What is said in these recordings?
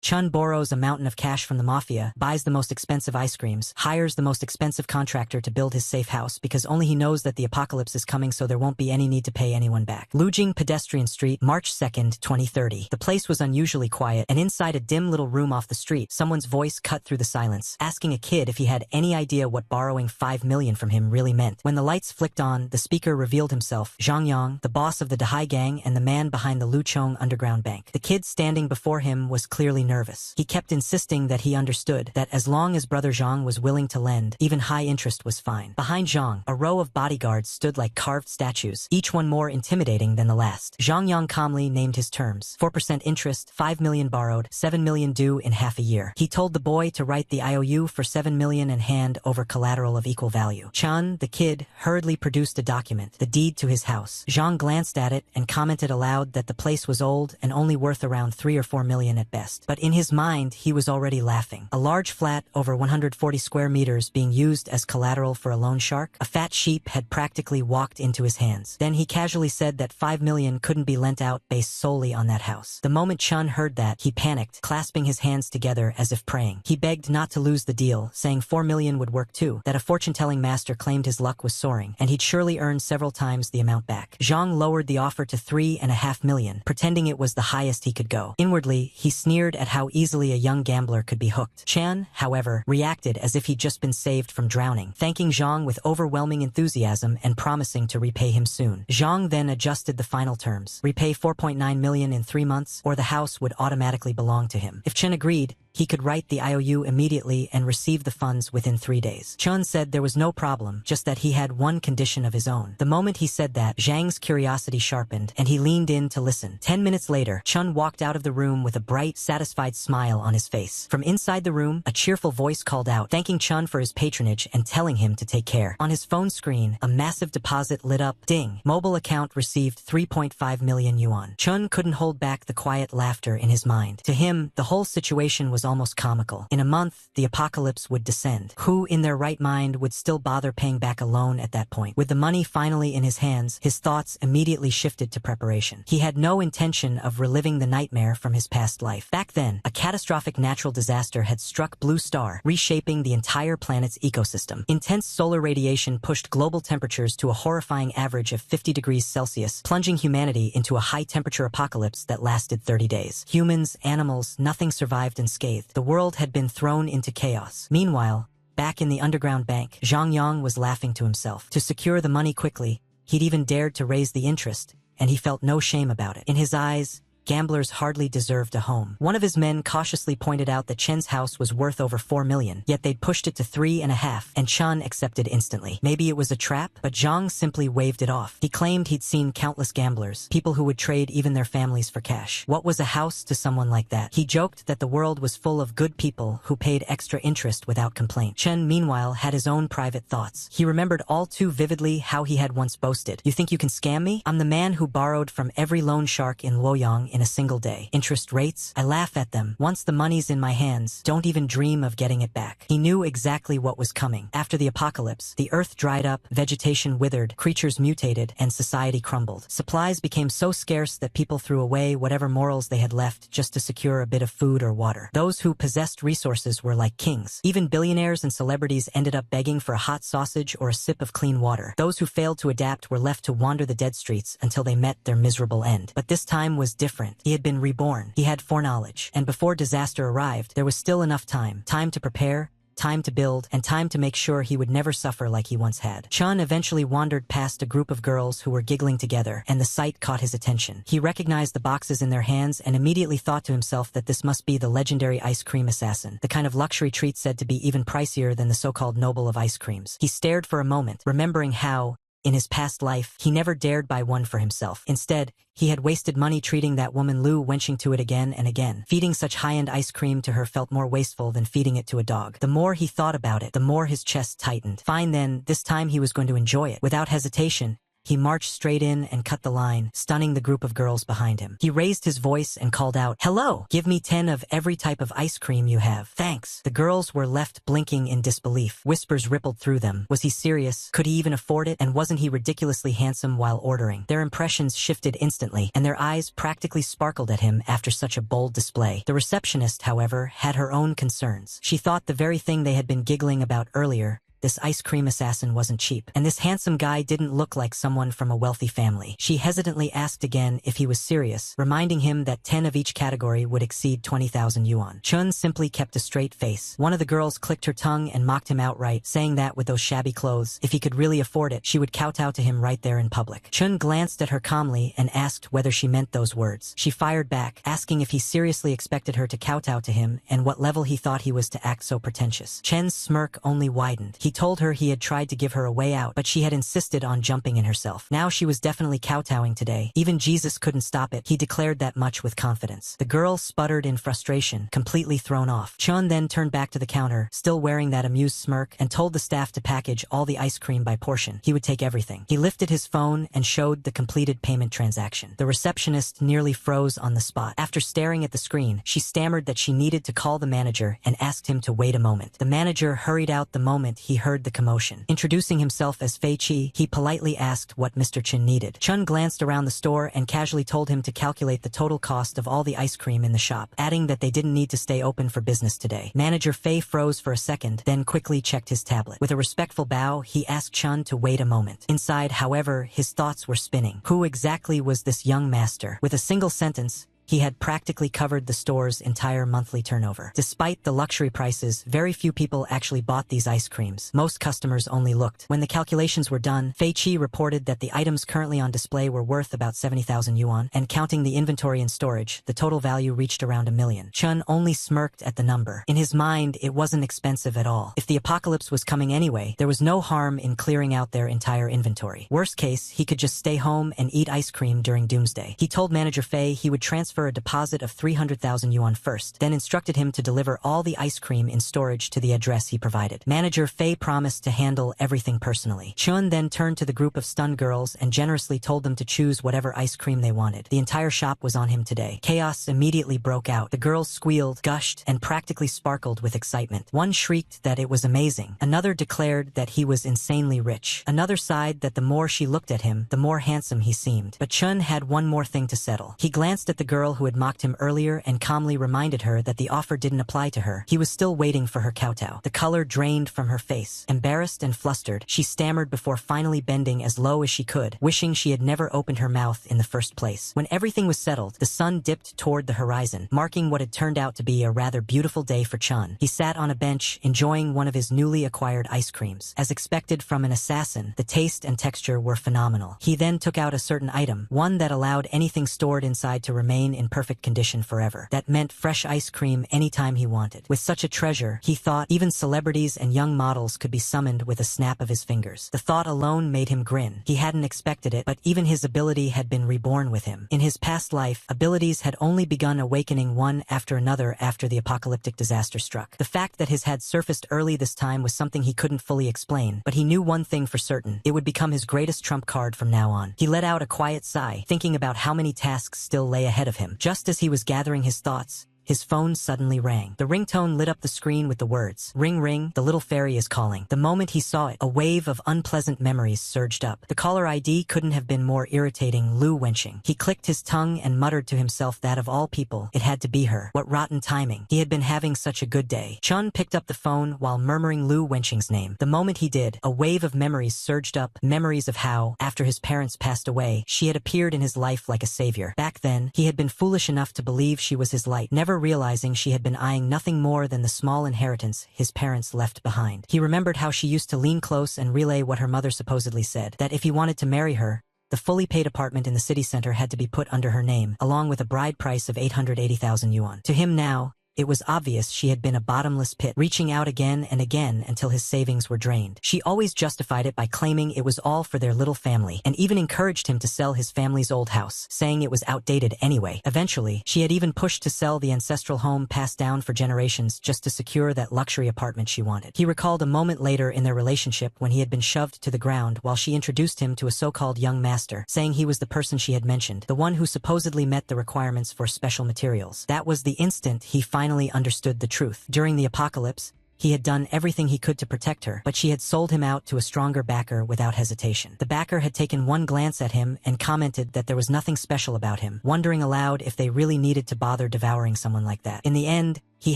Chun borrows a mountain of cash from the mafia, buys the most expensive ice creams, hires the most expensive contractor to build his safe house because only he knows that the apocalypse is coming, so there won't be any need to pay anyone back. Lujing Pedestrian Street, March 2nd, 2030. The place was unusually quiet, and inside a dim little room off the street, someone's voice cut through the silence, asking a kid if he had any idea what borrowing 5 million from him really meant. When the lights flicked on, the speaker revealed himself, Zhang Yang, the boss of the Dahai gang and the man behind the Luchong underground bank. The kid standing before him was clearly nervous. He kept insisting that he understood that as long as brother Zhang was willing to lend, even high interest was fine. Behind Zhang, a row of bodyguards stood like carved statues, each one more intimidating than the last. Zhang Yang calmly named his terms. 4% interest, 5 million borrowed, 7 million due in half a year. He told the boy to write the IOU for 7 million and hand over collateral of equal value. Chun, the kid, hurriedly produced a document, the deed to his house. Zhang glanced at it and commented aloud that the place was old and only worth around 3 or 4 million at best. But in his mind, he was already laughing. A large flat over 140 square meters being used as collateral for a loan shark? A fat sheep had practically walked into his hands. Then he casually said that 5 million couldn't be lent out based solely on that house. The moment Chun heard that, he panicked, clasping his hands together as if praying. He begged not to lose the deal, saying 4 million would work too, that a fortune-telling master claimed his luck was soaring, and he'd surely earn several times the amount back. Zhang lowered the offer to 3.5 million, pretending it was the highest he could go. Inwardly, he sneered at how easily a young gambler could be hooked. Chan, however, reacted as if he'd just been saved from drowning, thanking Zhang with overwhelming enthusiasm and promising to repay him soon. Zhang then adjusted the final terms. Repay 4.9 million in 3 months, or the house would automatically belong to him. If Chen agreed, he could write the IOU immediately and receive the funds within 3 days. Chun said there was no problem, just that he had one condition of his own. The moment he said that, Zhang's curiosity sharpened, and he leaned in to listen. 10 minutes later, Chun walked out of the room with a bright, satisfied smile on his face. From inside the room, a cheerful voice called out, thanking Chun for his patronage and telling him to take care. On his phone screen, a massive deposit lit up. Ding! Mobile account received 3.5 million yuan. Chun couldn't hold back the quiet laughter in his mind. To him, the whole situation was almost comical. In a month, the apocalypse would descend. Who in their right mind would still bother paying back a loan at that point? With the money finally in his hands, his thoughts immediately shifted to preparation. He had no intention of reliving the nightmare from his past life. Back then, a catastrophic natural disaster had struck Blue Star, reshaping the entire planet's ecosystem. Intense solar radiation pushed global temperatures to a horrifying average of 50 degrees Celsius, plunging humanity into a high-temperature apocalypse that lasted 30 days. Humans, animals, nothing survived unscathed. The world had been thrown into chaos. Meanwhile, back in the underground bank, Zhang Yang was laughing to himself. To secure the money quickly, he'd even dared to raise the interest, and he felt no shame about it. In his eyes, gamblers hardly deserved a home. One of his men cautiously pointed out that Chen's house was worth over 4 million, yet they'd pushed it to 3.5, and Chen accepted instantly. Maybe it was a trap, but Zhang simply waved it off. He claimed he'd seen countless gamblers, people who would trade even their families for cash. What was a house to someone like that? He joked that the world was full of good people who paid extra interest without complaint. Chen, meanwhile, had his own private thoughts. He remembered all too vividly how he had once boasted, "You think you can scam me? I'm the man who borrowed from every loan shark in Luoyang in a single day. Interest rates? I laugh at them. Once the money's in my hands, don't even dream of getting it back." He knew exactly what was coming. After the apocalypse, the earth dried up, vegetation withered, creatures mutated, and society crumbled. Supplies became so scarce that people threw away whatever morals they had left just to secure a bit of food or water. Those who possessed resources were like kings. Even billionaires and celebrities ended up begging for a hot sausage or a sip of clean water. Those who failed to adapt were left to wander the dead streets until they met their miserable end. But this time was different. He had been reborn. He had foreknowledge. And before disaster arrived, there was still enough time. Time to prepare, time to build, and time to make sure he would never suffer like he once had. Chun eventually wandered past a group of girls who were giggling together, and the sight caught his attention. He recognized the boxes in their hands and immediately thought to himself that this must be the legendary ice cream assassin, the kind of luxury treat said to be even pricier than the so-called noble of ice creams. He stared for a moment, remembering how, in his past life, he never dared buy one for himself. Instead, he had wasted money treating that woman Lu, wenching to it again and again. Feeding such high-end ice cream to her felt more wasteful than feeding it to a dog. The more he thought about it, the more his chest tightened. Fine then, this time he was going to enjoy it. Without hesitation, he marched straight in and cut the line, stunning the group of girls behind him. He raised his voice and called out, "Hello! Give me 10 of every type of ice cream you have. Thanks." The girls were left blinking in disbelief. Whispers rippled through them. Was he serious? Could he even afford it? And wasn't he ridiculously handsome while ordering? Their impressions shifted instantly, and their eyes practically sparkled at him after such a bold display. The receptionist, however, had her own concerns. She thought the very thing they had been giggling about earlier, this ice cream assassin, wasn't cheap. And this handsome guy didn't look like someone from a wealthy family. She hesitantly asked again if he was serious, reminding him that 10 of each category would exceed 20,000 yuan. Chun simply kept a straight face. One of the girls clicked her tongue and mocked him outright, saying that with those shabby clothes, if he could really afford it, she would kowtow to him right there in public. Chun glanced at her calmly and asked whether she meant those words. She fired back, asking if he seriously expected her to kowtow to him and what level he thought he was to act so pretentious. Chen's smirk only widened. He told her he had tried to give her a way out, but she had insisted on jumping in herself. Now she was definitely kowtowing today. Even Jesus couldn't stop it. He declared that much with confidence. The girl sputtered in frustration, completely thrown off. Chun then turned back to the counter, still wearing that amused smirk, and told the staff to package all the ice cream by portion. He would take everything. He lifted his phone and showed the completed payment transaction. The receptionist nearly froze on the spot. After staring at the screen, she stammered that she needed to call the manager and asked him to wait a moment. The manager hurried out the moment he heard the commotion. Introducing himself as Fei Qi, he politely asked what Mr. Chen needed. Chun glanced around the store and casually told him to calculate the total cost of all the ice cream in the shop, adding that they didn't need to stay open for business today. Manager Fei froze for a second, then quickly checked his tablet. With a respectful bow, he asked Chun to wait a moment. Inside, however, his thoughts were spinning. Who exactly was this young master? With a single sentence, he had practically covered the store's entire monthly turnover. Despite the luxury prices, very few people actually bought these ice creams. Most customers only looked. When the calculations were done, Fei Qi reported that the items currently on display were worth about 70,000 yuan, and counting the inventory in storage, the total value reached around 1 million. Chun only smirked at the number. In his mind, it wasn't expensive at all. If the apocalypse was coming anyway, there was no harm in clearing out their entire inventory. Worst case, he could just stay home and eat ice cream during doomsday. He told Manager Fei he would transfer a deposit of 300,000 yuan first, then instructed him to deliver all the ice cream in storage to the address he provided. Manager Fei promised to handle everything personally. Chun then turned to the group of stunned girls and generously told them to choose whatever ice cream they wanted. The entire shop was on him today. Chaos immediately broke out. The girls squealed, gushed, and practically sparkled with excitement. One shrieked that it was amazing. Another declared that he was insanely rich. Another sighed that the more she looked at him, the more handsome he seemed. But Chun had one more thing to settle. He glanced at the girl who had mocked him earlier and calmly reminded her that the offer didn't apply to her. He was still waiting for her kowtow. The color drained from her face. Embarrassed and flustered, she stammered before finally bending as low as she could, wishing she had never opened her mouth in the first place. When everything was settled, the sun dipped toward the horizon, marking what had turned out to be a rather beautiful day for Chun. He sat on a bench, enjoying one of his newly acquired ice creams. As expected from an assassin, the taste and texture were phenomenal. He then took out a certain item, one that allowed anything stored inside to remain in perfect condition forever. That meant fresh ice cream anytime he wanted. With such a treasure, he thought even celebrities and young models could be summoned with a snap of his fingers. The thought alone made him grin. He hadn't expected it, but even his ability had been reborn with him. In his past life, abilities had only begun awakening one after another after the apocalyptic disaster struck. The fact that his had surfaced early this time was something he couldn't fully explain, but he knew one thing for certain: it would become his greatest trump card from now on. He let out a quiet sigh, thinking about how many tasks still lay ahead of him. Just as he was gathering his thoughts, his phone suddenly rang. The ringtone lit up the screen with the words, "Ring ring, the little fairy is calling." The moment he saw it, a wave of unpleasant memories surged up. The caller ID couldn't have been more irritating: Lu Wenqing. He clicked his tongue and muttered to himself that of all people, it had to be her. What rotten timing. He had been having such a good day. Chun picked up the phone while murmuring Lu Wenqing's name. The moment he did, a wave of memories surged up, memories of how, after his parents passed away, she had appeared in his life like a savior. Back then, he had been foolish enough to believe she was his light, never realizing she had been eyeing nothing more than the small inheritance his parents left behind. He remembered how she used to lean close and relay what her mother supposedly said, that if he wanted to marry her, the fully paid apartment in the city center had to be put under her name, along with a bride price of 880,000 yuan. To him now, it was obvious she had been a bottomless pit, reaching out again and again until his savings were drained. She always justified it by claiming it was all for their little family, and even encouraged him to sell his family's old house, saying it was outdated anyway. Eventually, she had even pushed to sell the ancestral home passed down for generations just to secure that luxury apartment she wanted. He recalled a moment later in their relationship when he had been shoved to the ground while she introduced him to a so-called young master, saying he was the person she had mentioned, the one who supposedly met the requirements for special materials. That was the instant he finally understood the truth. During the apocalypse, he had done everything he could to protect her, but she had sold him out to a stronger backer without hesitation. The backer had taken one glance at him and commented that there was nothing special about him, wondering aloud if they really needed to bother devouring someone like that. In the end, he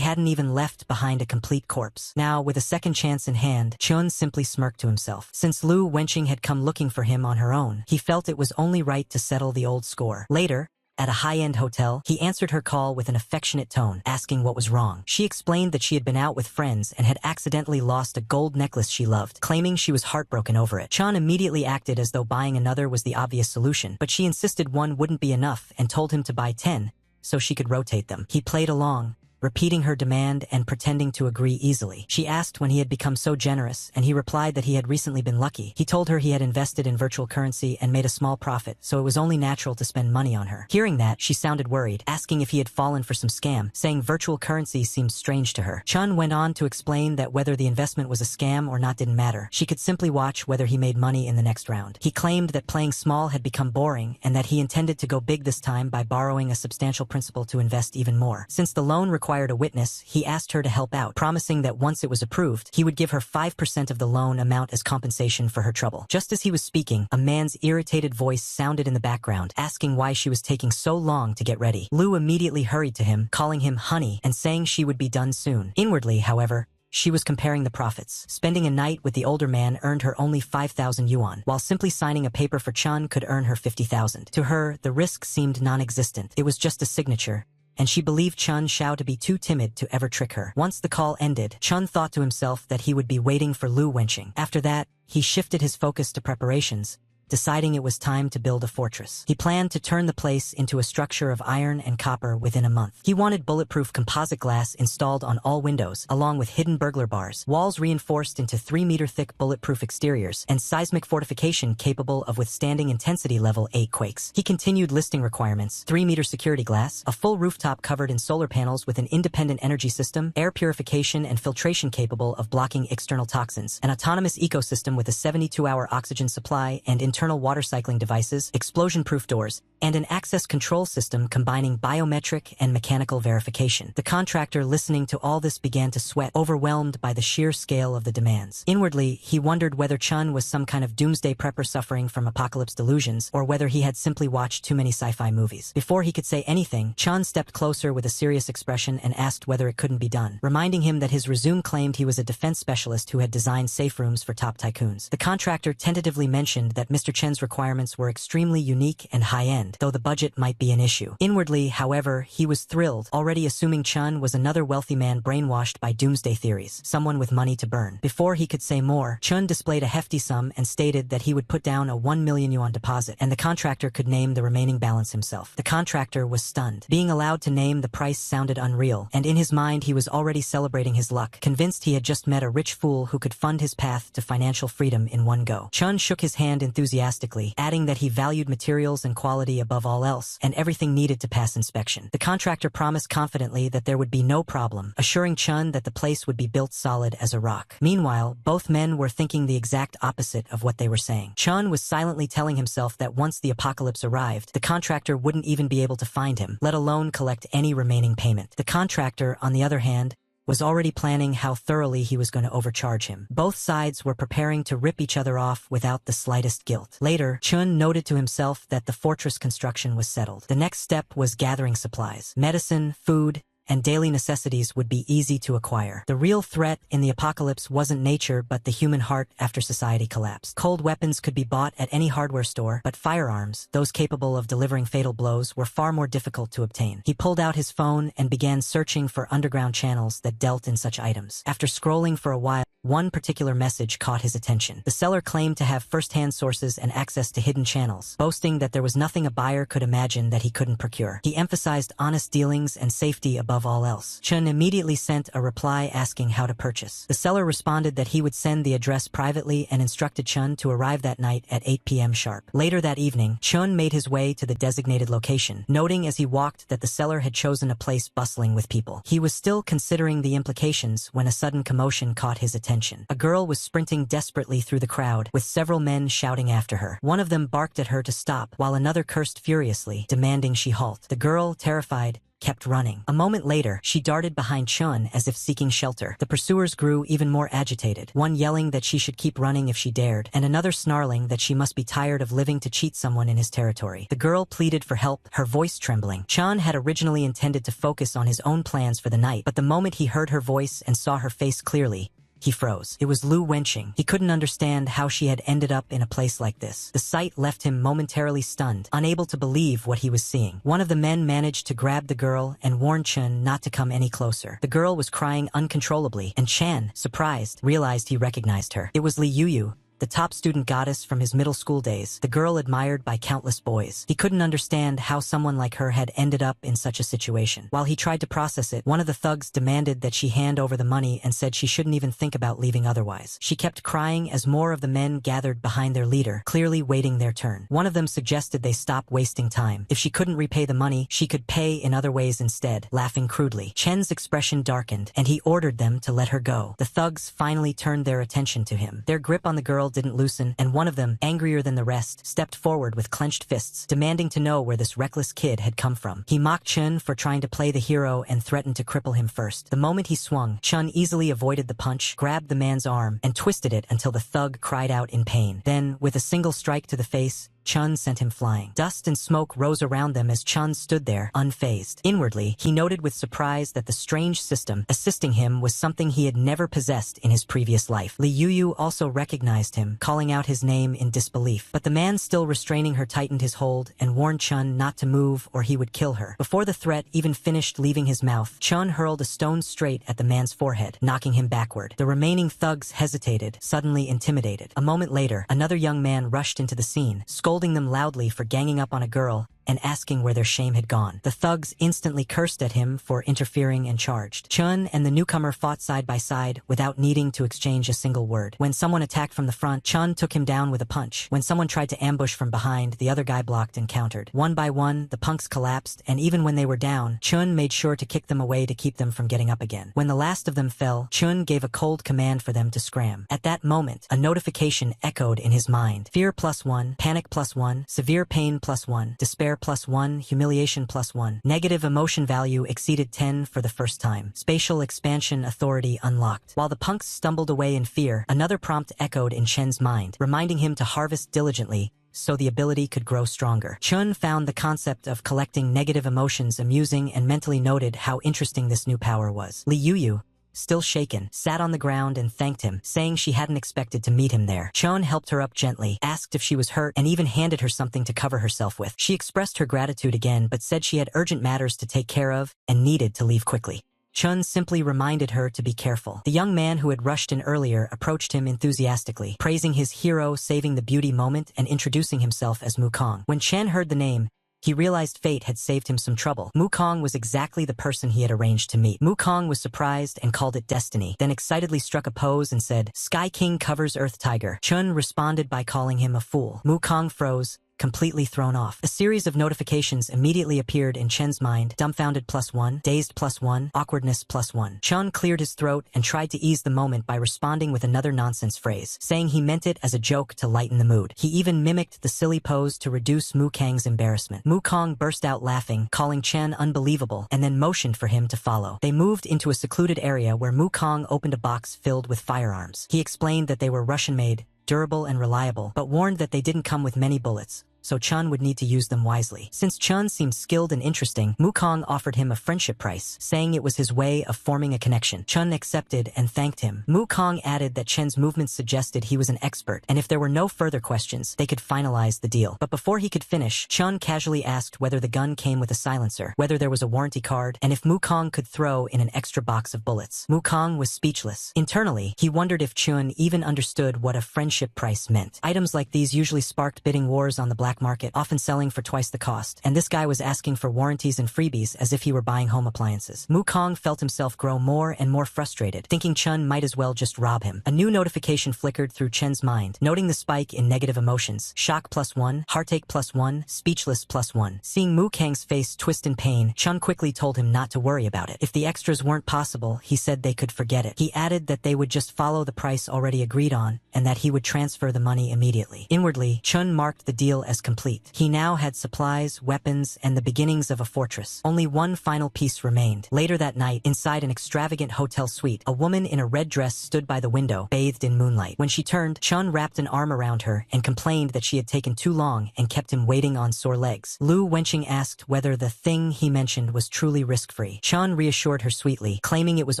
hadn't even left behind a complete corpse. Now, with a second chance in hand, Chun simply smirked to himself. Since Lu Wenqing had come looking for him on her own, he felt it was only right to settle the old score. Later, at a high-end hotel, he answered her call with an affectionate tone, asking what was wrong. She explained that she had been out with friends and had accidentally lost a gold necklace she loved, claiming she was heartbroken over it. Chun immediately acted as though buying another was the obvious solution, but she insisted one wouldn't be enough and told him to buy 10 so she could rotate them. He played along, repeating her demand and pretending to agree easily. She asked when he had become so generous, and he replied that he had recently been lucky. He told her he had invested in virtual currency and made a small profit, so it was only natural to spend money on her. Hearing that, she sounded worried, asking if he had fallen for some scam, saying virtual currency seemed strange to her. Chun went on to explain that whether the investment was a scam or not didn't matter. She could simply watch whether he made money in the next round. He claimed that playing small had become boring and that he intended to go big this time by borrowing a substantial principal to invest even more. Since the loan required a witness, he asked her to help out, promising that once it was approved, he would give her 5% of the loan amount as compensation for her trouble. Just as he was speaking, a man's irritated voice sounded in the background, asking why she was taking so long to get ready. Lu immediately hurried to him, calling him honey and saying she would be done soon. Inwardly, however, she was comparing the profits. Spending a night with the older man earned her only 5,000 yuan, while simply signing a paper for Chun could earn her 50,000. To her, the risk seemed non-existent. It was just a signature, and she believed Chun Xiao to be too timid to ever trick her. Once the call ended, Chun thought to himself that he would be waiting for Lu Wenqing. After that, he shifted his focus to preparations, deciding it was time to build a fortress. He planned to turn the place into a structure of iron and copper within a month. He wanted bulletproof composite glass installed on all windows, along with hidden burglar bars, walls reinforced into 3-meter-thick bulletproof exteriors, and seismic fortification capable of withstanding intensity level 8 quakes. He continued listing requirements: 3-meter security glass, a full rooftop covered in solar panels with an independent energy system, air purification and filtration capable of blocking external toxins, an autonomous ecosystem with a 72-hour oxygen supply and internal water cycling devices, explosion-proof doors, and an access control system combining biometric and mechanical verification. The contractor, listening to all this, began to sweat, overwhelmed by the sheer scale of the demands. Inwardly, he wondered whether Chun was some kind of doomsday prepper suffering from apocalypse delusions, or whether he had simply watched too many sci-fi movies. Before he could say anything, Chun stepped closer with a serious expression and asked whether it couldn't be done, reminding him that his resume claimed he was a defense specialist who had designed safe rooms for top tycoons. The contractor tentatively mentioned that Mr. Chen's requirements were extremely unique and high-end, though the budget might be an issue. Inwardly, however, he was thrilled, already assuming Chun was another wealthy man brainwashed by doomsday theories, someone with money to burn. Before he could say more, Chun displayed a hefty sum and stated that he would put down a 1 million yuan deposit, and the contractor could name the remaining balance himself. The contractor was stunned. Being allowed to name the price sounded unreal, and in his mind he was already celebrating his luck, convinced he had just met a rich fool who could fund his path to financial freedom in one go. Chun shook his hand enthusiastically, adding that he valued materials and quality above all else, and everything needed to pass inspection. The contractor promised confidently that there would be no problem, assuring Chun that the place would be built solid as a rock. Meanwhile, both men were thinking the exact opposite of what they were saying. Chun was silently telling himself that once the apocalypse arrived, the contractor wouldn't even be able to find him, let alone collect any remaining payment. The contractor, on the other hand, was already planning how thoroughly he was going to overcharge him. Both sides were preparing to rip each other off without the slightest guilt. Later, Chun noted to himself that the fortress construction was settled. The next step was gathering supplies. Medicine, food, and daily necessities would be easy to acquire. The real threat in the apocalypse wasn't nature but the human heart after society collapsed. Cold weapons could be bought at any hardware store, but firearms, those capable of delivering fatal blows, were far more difficult to obtain. He pulled out his phone and began searching for underground channels that dealt in such items. After scrolling for a while, one particular message caught his attention. The seller claimed to have first-hand sources and access to hidden channels, boasting that there was nothing a buyer could imagine that he couldn't procure. He emphasized honest dealings and safety above all else. Chun immediately sent a reply asking how to purchase. The seller responded that he would send the address privately and instructed Chun to arrive that night at 8 p.m. sharp. Later that evening, Chun made his way to the designated location, noting as he walked that the seller had chosen a place bustling with people. He was still considering the implications when a sudden commotion caught his attention. A girl was sprinting desperately through the crowd, with several men shouting after her. One of them barked at her to stop, while another cursed furiously, demanding she halt. The girl, terrified, kept running. A moment later, she darted behind Chun as if seeking shelter. The pursuers grew even more agitated, one yelling that she should keep running if she dared, and another snarling that she must be tired of living to cheat someone in his territory. The girl pleaded for help, her voice trembling. Chun had originally intended to focus on his own plans for the night, but the moment he heard her voice and saw her face clearly, he froze. It was Lu Wenqing. He couldn't understand how she had ended up in a place like this. The sight left him momentarily stunned, unable to believe what he was seeing. One of the men managed to grab the girl and warn Chun not to come any closer. The girl was crying uncontrollably, and Chan, surprised, realized he recognized her. It was Li Yuyu, the top student goddess from his middle school days, the girl admired by countless boys. He couldn't understand how someone like her had ended up in such a situation. While he tried to process it, one of the thugs demanded that she hand over the money and said she shouldn't even think about leaving otherwise. She kept crying as more of the men gathered behind their leader, clearly waiting their turn. One of them suggested they stop wasting time. If she couldn't repay the money, she could pay in other ways instead, laughing crudely. Chen's expression darkened, and he ordered them to let her go. The thugs finally turned their attention to him. Their grip on the girl didn't loosen, and one of them, angrier than the rest, stepped forward with clenched fists, demanding to know where this reckless kid had come from. He mocked Chun for trying to play the hero and threatened to cripple him first. The moment he swung, Chun easily avoided the punch, grabbed the man's arm, and twisted it until the thug cried out in pain. Then, with a single strike to the face, Chun sent him flying. Dust and smoke rose around them as Chun stood there, unfazed. Inwardly, he noted with surprise that the strange system assisting him was something he had never possessed in his previous life. Li Yuyu also recognized him, calling out his name in disbelief. But the man still restraining her tightened his hold and warned Chun not to move or he would kill her. Before the threat even finished leaving his mouth, Chun hurled a stone straight at the man's forehead, knocking him backward. The remaining thugs hesitated, suddenly intimidated. A moment later, another young man rushed into the scene, scolding them loudly for ganging up on a girl and asking where their shame had gone. The thugs instantly cursed at him for interfering and charged. Chun and the newcomer fought side by side without needing to exchange a single word. When someone attacked from the front, Chun took him down with a punch. When someone tried to ambush from behind, the other guy blocked and countered. One by one, the punks collapsed, and even when they were down, Chun made sure to kick them away to keep them from getting up again. When the last of them fell, Chun gave a cold command for them to scram. At that moment, a notification echoed in his mind. Fear +1, panic +1, severe pain +1, despair +1, humiliation +1. Negative emotion value exceeded 10 for the first time. Spatial expansion authority unlocked. While the punks stumbled away in fear, another prompt echoed in Chen's mind, reminding him to harvest diligently so the ability could grow stronger. Chun found the concept of collecting negative emotions amusing and mentally noted how interesting this new power was. Li Yuyu, still shaken, sat on the ground and thanked him, saying she hadn't expected to meet him there. Chun helped her up gently, asked if she was hurt, and even handed her something to cover herself with. She expressed her gratitude again, but said she had urgent matters to take care of and needed to leave quickly. Chun simply reminded her to be careful. The young man who had rushed in earlier approached him enthusiastically, praising his hero saving the beauty moment and introducing himself as Mukong. When Chen heard the name, he realized fate had saved him some trouble. Mukong was exactly the person he had arranged to meet. Mukong was surprised and called it destiny, then excitedly struck a pose and said, "Sky King covers Earth Tiger." Chun responded by calling him a fool. Mukong froze, completely thrown off. A series of notifications immediately appeared in Chen's mind. Dumbfounded +1, dazed +1, awkwardness +1. Chun cleared his throat and tried to ease the moment by responding with another nonsense phrase, saying he meant it as a joke to lighten the mood. He even mimicked the silly pose to reduce Mukong's embarrassment. Mukong burst out laughing, calling Chen unbelievable, and then motioned for him to follow. They moved into a secluded area where Mukong opened a box filled with firearms. He explained that they were Russian-made, durable and reliable, but warned that they didn't come with many bullets, so Chun would need to use them wisely. Since Chun seemed skilled and interesting, Mukong offered him a friendship price, saying it was his way of forming a connection. Chun accepted and thanked him. Mukong added that Chen's movements suggested he was an expert, and if there were no further questions, they could finalize the deal. But before he could finish, Chun casually asked whether the gun came with a silencer, whether there was a warranty card, and if Mukong could throw in an extra box of bullets. Mukong was speechless. Internally, he wondered if Chun even understood what a friendship price meant. Items like these usually sparked bidding wars on the black market, often selling for twice the cost, and this guy was asking for warranties and freebies as if he were buying home appliances. Mukong felt himself grow more and more frustrated, thinking Chun might as well just rob him. A new notification flickered through Chen's mind, noting the spike in negative emotions. Shock +1, heartache +1, speechless +1. Seeing Mukong's face twist in pain, Chun quickly told him not to worry about it. If the extras weren't possible, he said they could forget it. He added that they would just follow the price already agreed on, and that he would transfer the money immediately. Inwardly, Chun marked the deal as complete. He now had supplies, weapons, and the beginnings of a fortress. Only one final piece remained. Later that night, inside an extravagant hotel suite, a woman in a red dress stood by the window, bathed in moonlight. When she turned, Chun wrapped an arm around her and complained that she had taken too long and kept him waiting on sore legs. Lu Wenqing asked whether the thing he mentioned was truly risk-free. Chun reassured her sweetly, claiming it was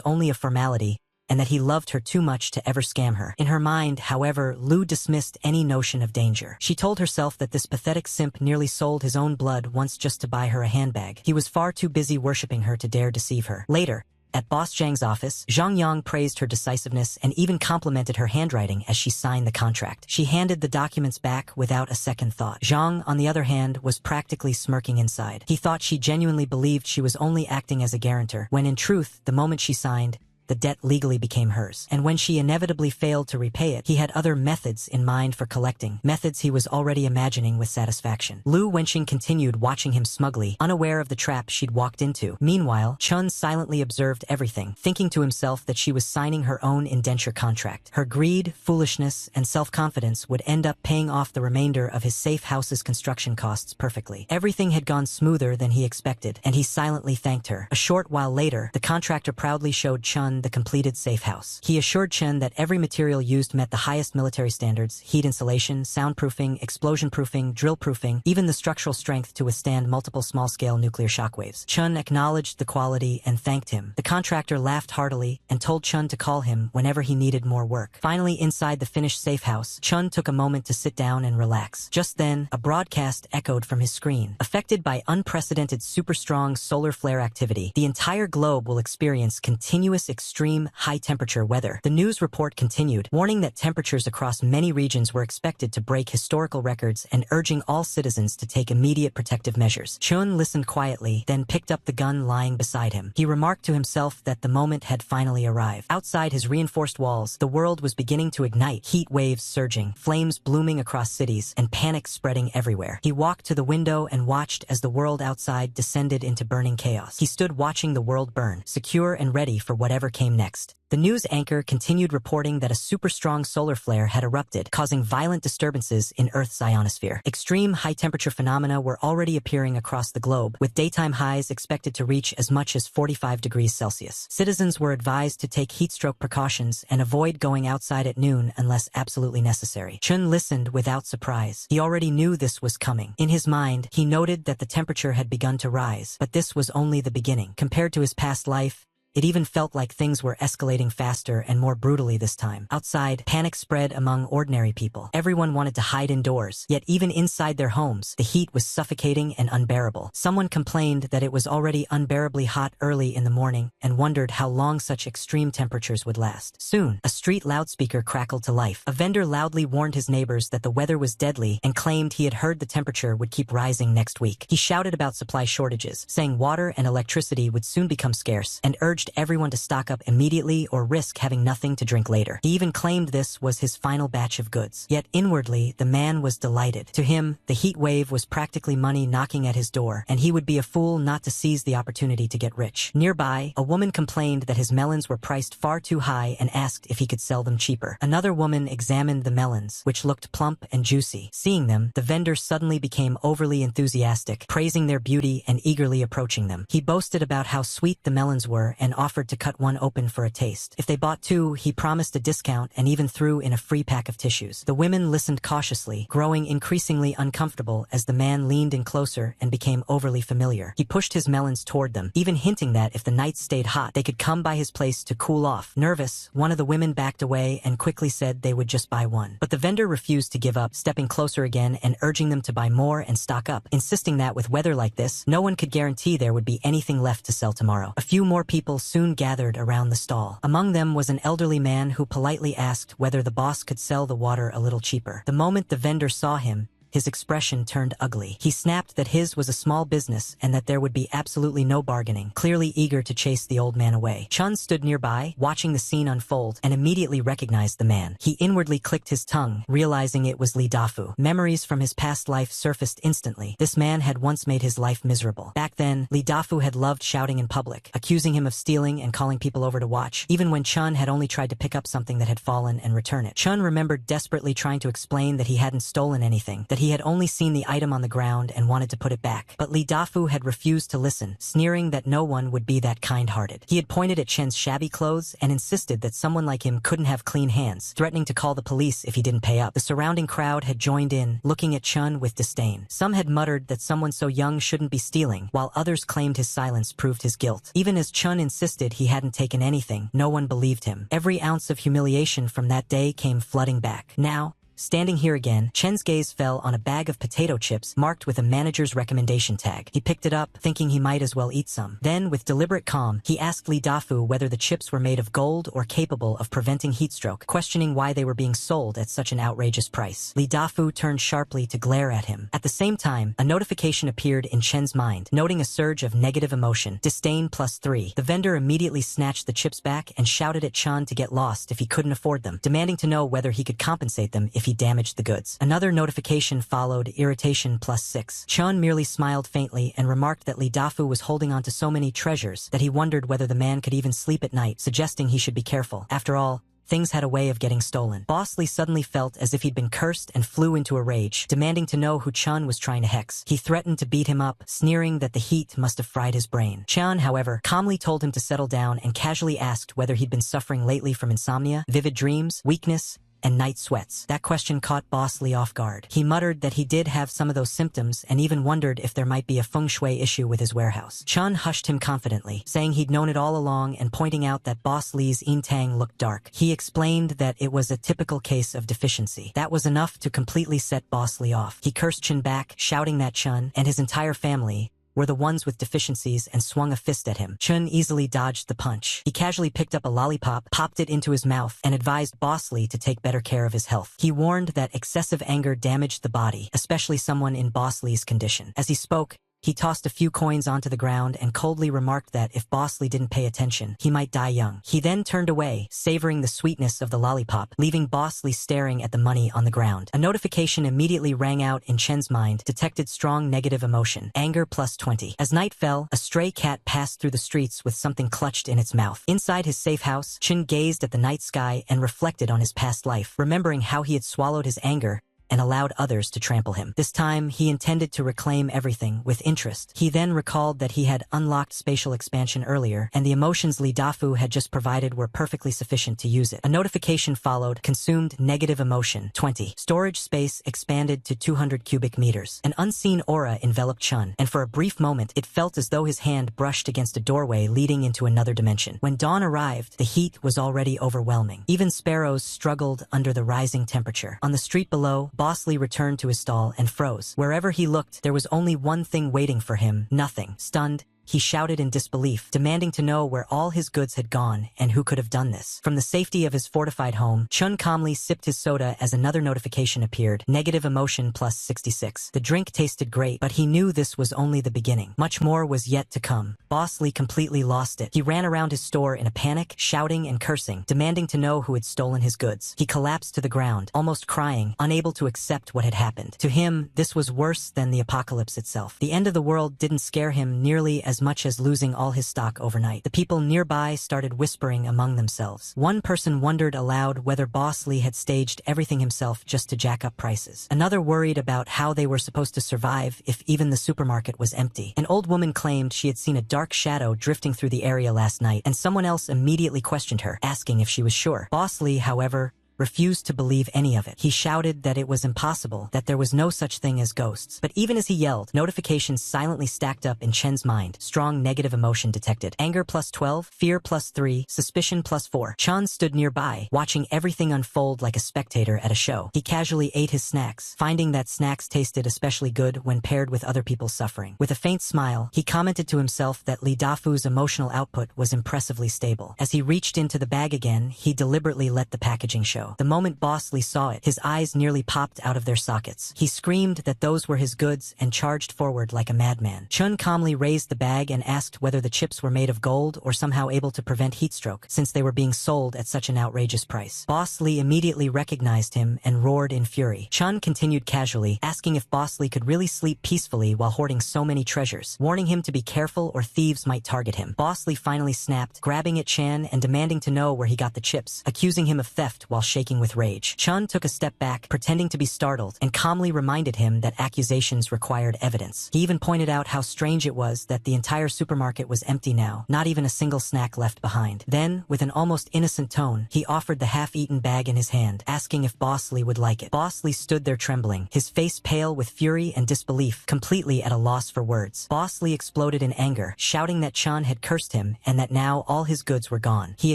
only a formality, and that he loved her too much to ever scam her. In her mind, however, Lu dismissed any notion of danger. She told herself that this pathetic simp nearly sold his own blood once just to buy her a handbag. He was far too busy worshipping her to dare deceive her. Later, at Boss Zhang's office, Zhang Yang praised her decisiveness and even complimented her handwriting as she signed the contract. She handed the documents back without a second thought. Zhang, on the other hand, was practically smirking inside. He thought she genuinely believed she was only acting as a guarantor, when in truth, the moment she signed, the debt legally became hers. And when she inevitably failed to repay it, he had other methods in mind for collecting, methods he was already imagining with satisfaction. Lu Wenqing continued watching him smugly, unaware of the trap she'd walked into. Meanwhile, Chun silently observed everything, thinking to himself that she was signing her own indenture contract. Her greed, foolishness, and self-confidence would end up paying off the remainder of his safe house's construction costs perfectly. Everything had gone smoother than he expected, and he silently thanked her. A short while later, the contractor proudly showed Chun the completed safe house. He assured Chen that every material used met the highest military standards: heat insulation, soundproofing, explosion-proofing, drill-proofing, even the structural strength to withstand multiple small-scale nuclear shockwaves. Chun acknowledged the quality and thanked him. The contractor laughed heartily and told Chun to call him whenever he needed more work. Finally, inside the finished safe house, Chun took a moment to sit down and relax. Just then, a broadcast echoed from his screen. Affected by unprecedented super-strong solar flare activity, the entire globe will experience continuous extreme high-temperature weather. The news report continued, warning that temperatures across many regions were expected to break historical records and urging all citizens to take immediate protective measures. Chun listened quietly, then picked up the gun lying beside him. He remarked to himself that the moment had finally arrived. Outside his reinforced walls, the world was beginning to ignite, heat waves surging, flames blooming across cities, and panic spreading everywhere. He walked to the window and watched as the world outside descended into burning chaos. He stood watching the world burn, secure and ready for whatever came next. The news anchor continued reporting that a super-strong solar flare had erupted, causing violent disturbances in Earth's ionosphere. Extreme high-temperature phenomena were already appearing across the globe, with daytime highs expected to reach as much as 45 degrees Celsius. Citizens were advised to take heatstroke precautions and avoid going outside at noon unless absolutely necessary. Chun listened without surprise. He already knew this was coming. In his mind, he noted that the temperature had begun to rise, but this was only the beginning. Compared to his past life, it even felt like things were escalating faster and more brutally this time. Outside, panic spread among ordinary people. Everyone wanted to hide indoors, yet even inside their homes, the heat was suffocating and unbearable. Someone complained that it was already unbearably hot early in the morning and wondered how long such extreme temperatures would last. Soon, a street loudspeaker crackled to life. A vendor loudly warned his neighbors that the weather was deadly and claimed he had heard the temperature would keep rising next week. He shouted about supply shortages, saying water and electricity would soon become scarce, and urged everyone to stock up immediately or risk having nothing to drink later. He even claimed this was his final batch of goods. Yet inwardly, the man was delighted. To him, the heat wave was practically money knocking at his door, and he would be a fool not to seize the opportunity to get rich. Nearby, a woman complained that his melons were priced far too high and asked if he could sell them cheaper. Another woman examined the melons, which looked plump and juicy. Seeing them, the vendor suddenly became overly enthusiastic, praising their beauty and eagerly approaching them. He boasted about how sweet the melons were and offered to cut one open for a taste. If they bought two, he promised a discount and even threw in a free pack of tissues. The women listened cautiously, growing increasingly uncomfortable as the man leaned in closer and became overly familiar. He pushed his melons toward them, even hinting that if the nights stayed hot, they could come by his place to cool off. Nervous, one of the women backed away and quickly said they would just buy one. But the vendor refused to give up, stepping closer again and urging them to buy more and stock up, insisting that with weather like this, no one could guarantee there would be anything left to sell tomorrow. A few more people soon gathered around the stall. Among them was an elderly man who politely asked whether the boss could sell the water a little cheaper. The moment the vendor saw him, his expression turned ugly. He snapped that his was a small business and that there would be absolutely no bargaining, clearly eager to chase the old man away. Chun stood nearby, watching the scene unfold, and immediately recognized the man. He inwardly clicked his tongue, realizing it was Lee Dafu. Memories from his past life surfaced instantly. This man had once made his life miserable. Back then, Lee Dafu had loved shouting in public, accusing him of stealing and calling people over to watch, even when Chun had only tried to pick up something that had fallen and return it. Chun remembered desperately trying to explain that he hadn't stolen anything, that he had only seen the item on the ground and wanted to put it back. But Lee Dafu had refused to listen, sneering that no one would be that kind-hearted. He had pointed at Chen's shabby clothes and insisted that someone like him couldn't have clean hands, threatening to call the police if he didn't pay up. The surrounding crowd had joined in, looking at Chun with disdain. Some had muttered that someone so young shouldn't be stealing, while others claimed his silence proved his guilt. Even as Chun insisted he hadn't taken anything, no one believed him. Every ounce of humiliation from that day came flooding back. Now, standing here again, Chen's gaze fell on a bag of potato chips marked with a manager's recommendation tag. He picked it up, thinking he might as well eat some. Then, with deliberate calm, he asked Lee Dafu whether the chips were made of gold or capable of preventing heatstroke, questioning why they were being sold at such an outrageous price. Lee Dafu turned sharply to glare at him. At the same time, a notification appeared in Chen's mind, noting a surge of negative emotion. Disdain +3. The vendor immediately snatched the chips back and shouted at Chun to get lost if he couldn't afford them, demanding to know whether he could compensate them if he damaged the goods. Another notification followed, irritation +6. Chun merely smiled faintly and remarked that Lee Dafu was holding on to so many treasures that he wondered whether the man could even sleep at night, suggesting he should be careful. After all, things had a way of getting stolen. Boss Lee suddenly felt as if he'd been cursed and flew into a rage, demanding to know who Chun was trying to hex. He threatened to beat him up, sneering that the heat must have fried his brain. Chun, however, calmly told him to settle down and casually asked whether he'd been suffering lately from insomnia, vivid dreams, weakness, and night sweats. That question caught Boss Lee off guard. He muttered that he did have some of those symptoms and even wondered if there might be a feng shui issue with his warehouse. Chun hushed him confidently, saying he'd known it all along and pointing out that Boss Lee's Intang looked dark. He explained that it was a typical case of deficiency. That was enough to completely set Boss Lee off. He cursed Chun back, shouting that Chun and his entire family were the ones with deficiencies and swung a fist at him. Chun easily dodged the punch. He casually picked up a lollipop, popped it into his mouth, and advised Boss Lee to take better care of his health. He warned that excessive anger damaged the body, especially someone in Boss Lee's condition. As he spoke, he tossed a few coins onto the ground and coldly remarked that if Boss Lee didn't pay attention, he might die young. He then turned away, savoring the sweetness of the lollipop, leaving Boss Lee staring at the money on the ground. A notification immediately rang out in Chen's mind, detected strong negative emotion, anger +20. As night fell, a stray cat passed through the streets with something clutched in its mouth. Inside his safe house, Chen gazed at the night sky and reflected on his past life, remembering how he had swallowed his anger and allowed others to trample him. This time, he intended to reclaim everything with interest. He then recalled that he had unlocked spatial expansion earlier, and the emotions Lee Dafu had just provided were perfectly sufficient to use it. A notification followed, consumed negative emotion, 20. Storage space expanded to 200 cubic meters. An unseen aura enveloped Chun, and for a brief moment, it felt as though his hand brushed against a doorway leading into another dimension. When dawn arrived, the heat was already overwhelming. Even sparrows struggled under the rising temperature. On the street below, Boss Lee returned to his stall and froze. Wherever he looked, there was only one thing waiting for him, nothing. Stunned, he shouted in disbelief, demanding to know where all his goods had gone and who could have done this. From the safety of his fortified home, Chun calmly sipped his soda as another notification appeared, negative emotion +66. The drink tasted great, but he knew this was only the beginning. Much more was yet to come. Boss Lee completely lost it. He ran around his store in a panic, shouting and cursing, demanding to know who had stolen his goods. He collapsed to the ground, almost crying, unable to accept what had happened. To him, this was worse than the apocalypse itself. The end of the world didn't scare him nearly as as much as losing all his stock overnight. The people nearby started whispering among themselves. One person wondered aloud whether Boss Lee had staged everything himself just to jack up prices. Another worried about how they were supposed to survive if even the supermarket was empty. An old woman claimed she had seen a dark shadow drifting through the area last night, and someone else immediately questioned her, asking if she was sure. Boss Lee, however, refused to believe any of it. He shouted that it was impossible, that there was no such thing as ghosts. But even as he yelled, notifications silently stacked up in Chen's mind. Strong negative emotion detected. Anger +12, fear +3, suspicion +4. Chen stood nearby, watching everything unfold like a spectator at a show. He casually ate his snacks, finding that snacks tasted especially good when paired with other people's suffering. With a faint smile, he commented to himself that Li Dafu's emotional output was impressively stable. As he reached into the bag again, he deliberately let the packaging show. The moment Boss Lee saw it, his eyes nearly popped out of their sockets. He screamed that those were his goods and charged forward like a madman. Chun calmly raised the bag and asked whether the chips were made of gold or somehow able to prevent heatstroke, since they were being sold at such an outrageous price. Boss Lee immediately recognized him and roared in fury. Chun continued casually, asking if Boss Lee could really sleep peacefully while hoarding so many treasures, warning him to be careful or thieves might target him. Boss Lee finally snapped, grabbing at Chan and demanding to know where he got the chips, accusing him of theft while shaking with rage. Chun took a step back, pretending to be startled, and calmly reminded him that accusations required evidence. He even pointed out how strange it was that the entire supermarket was empty now, not even a single snack left behind. Then, with an almost innocent tone, he offered the half-eaten bag in his hand, asking if Boss Lee would like it. Boss Lee stood there trembling, his face pale with fury and disbelief, completely at a loss for words. Boss Lee exploded in anger, shouting that Chun had cursed him and that now all his goods were gone. He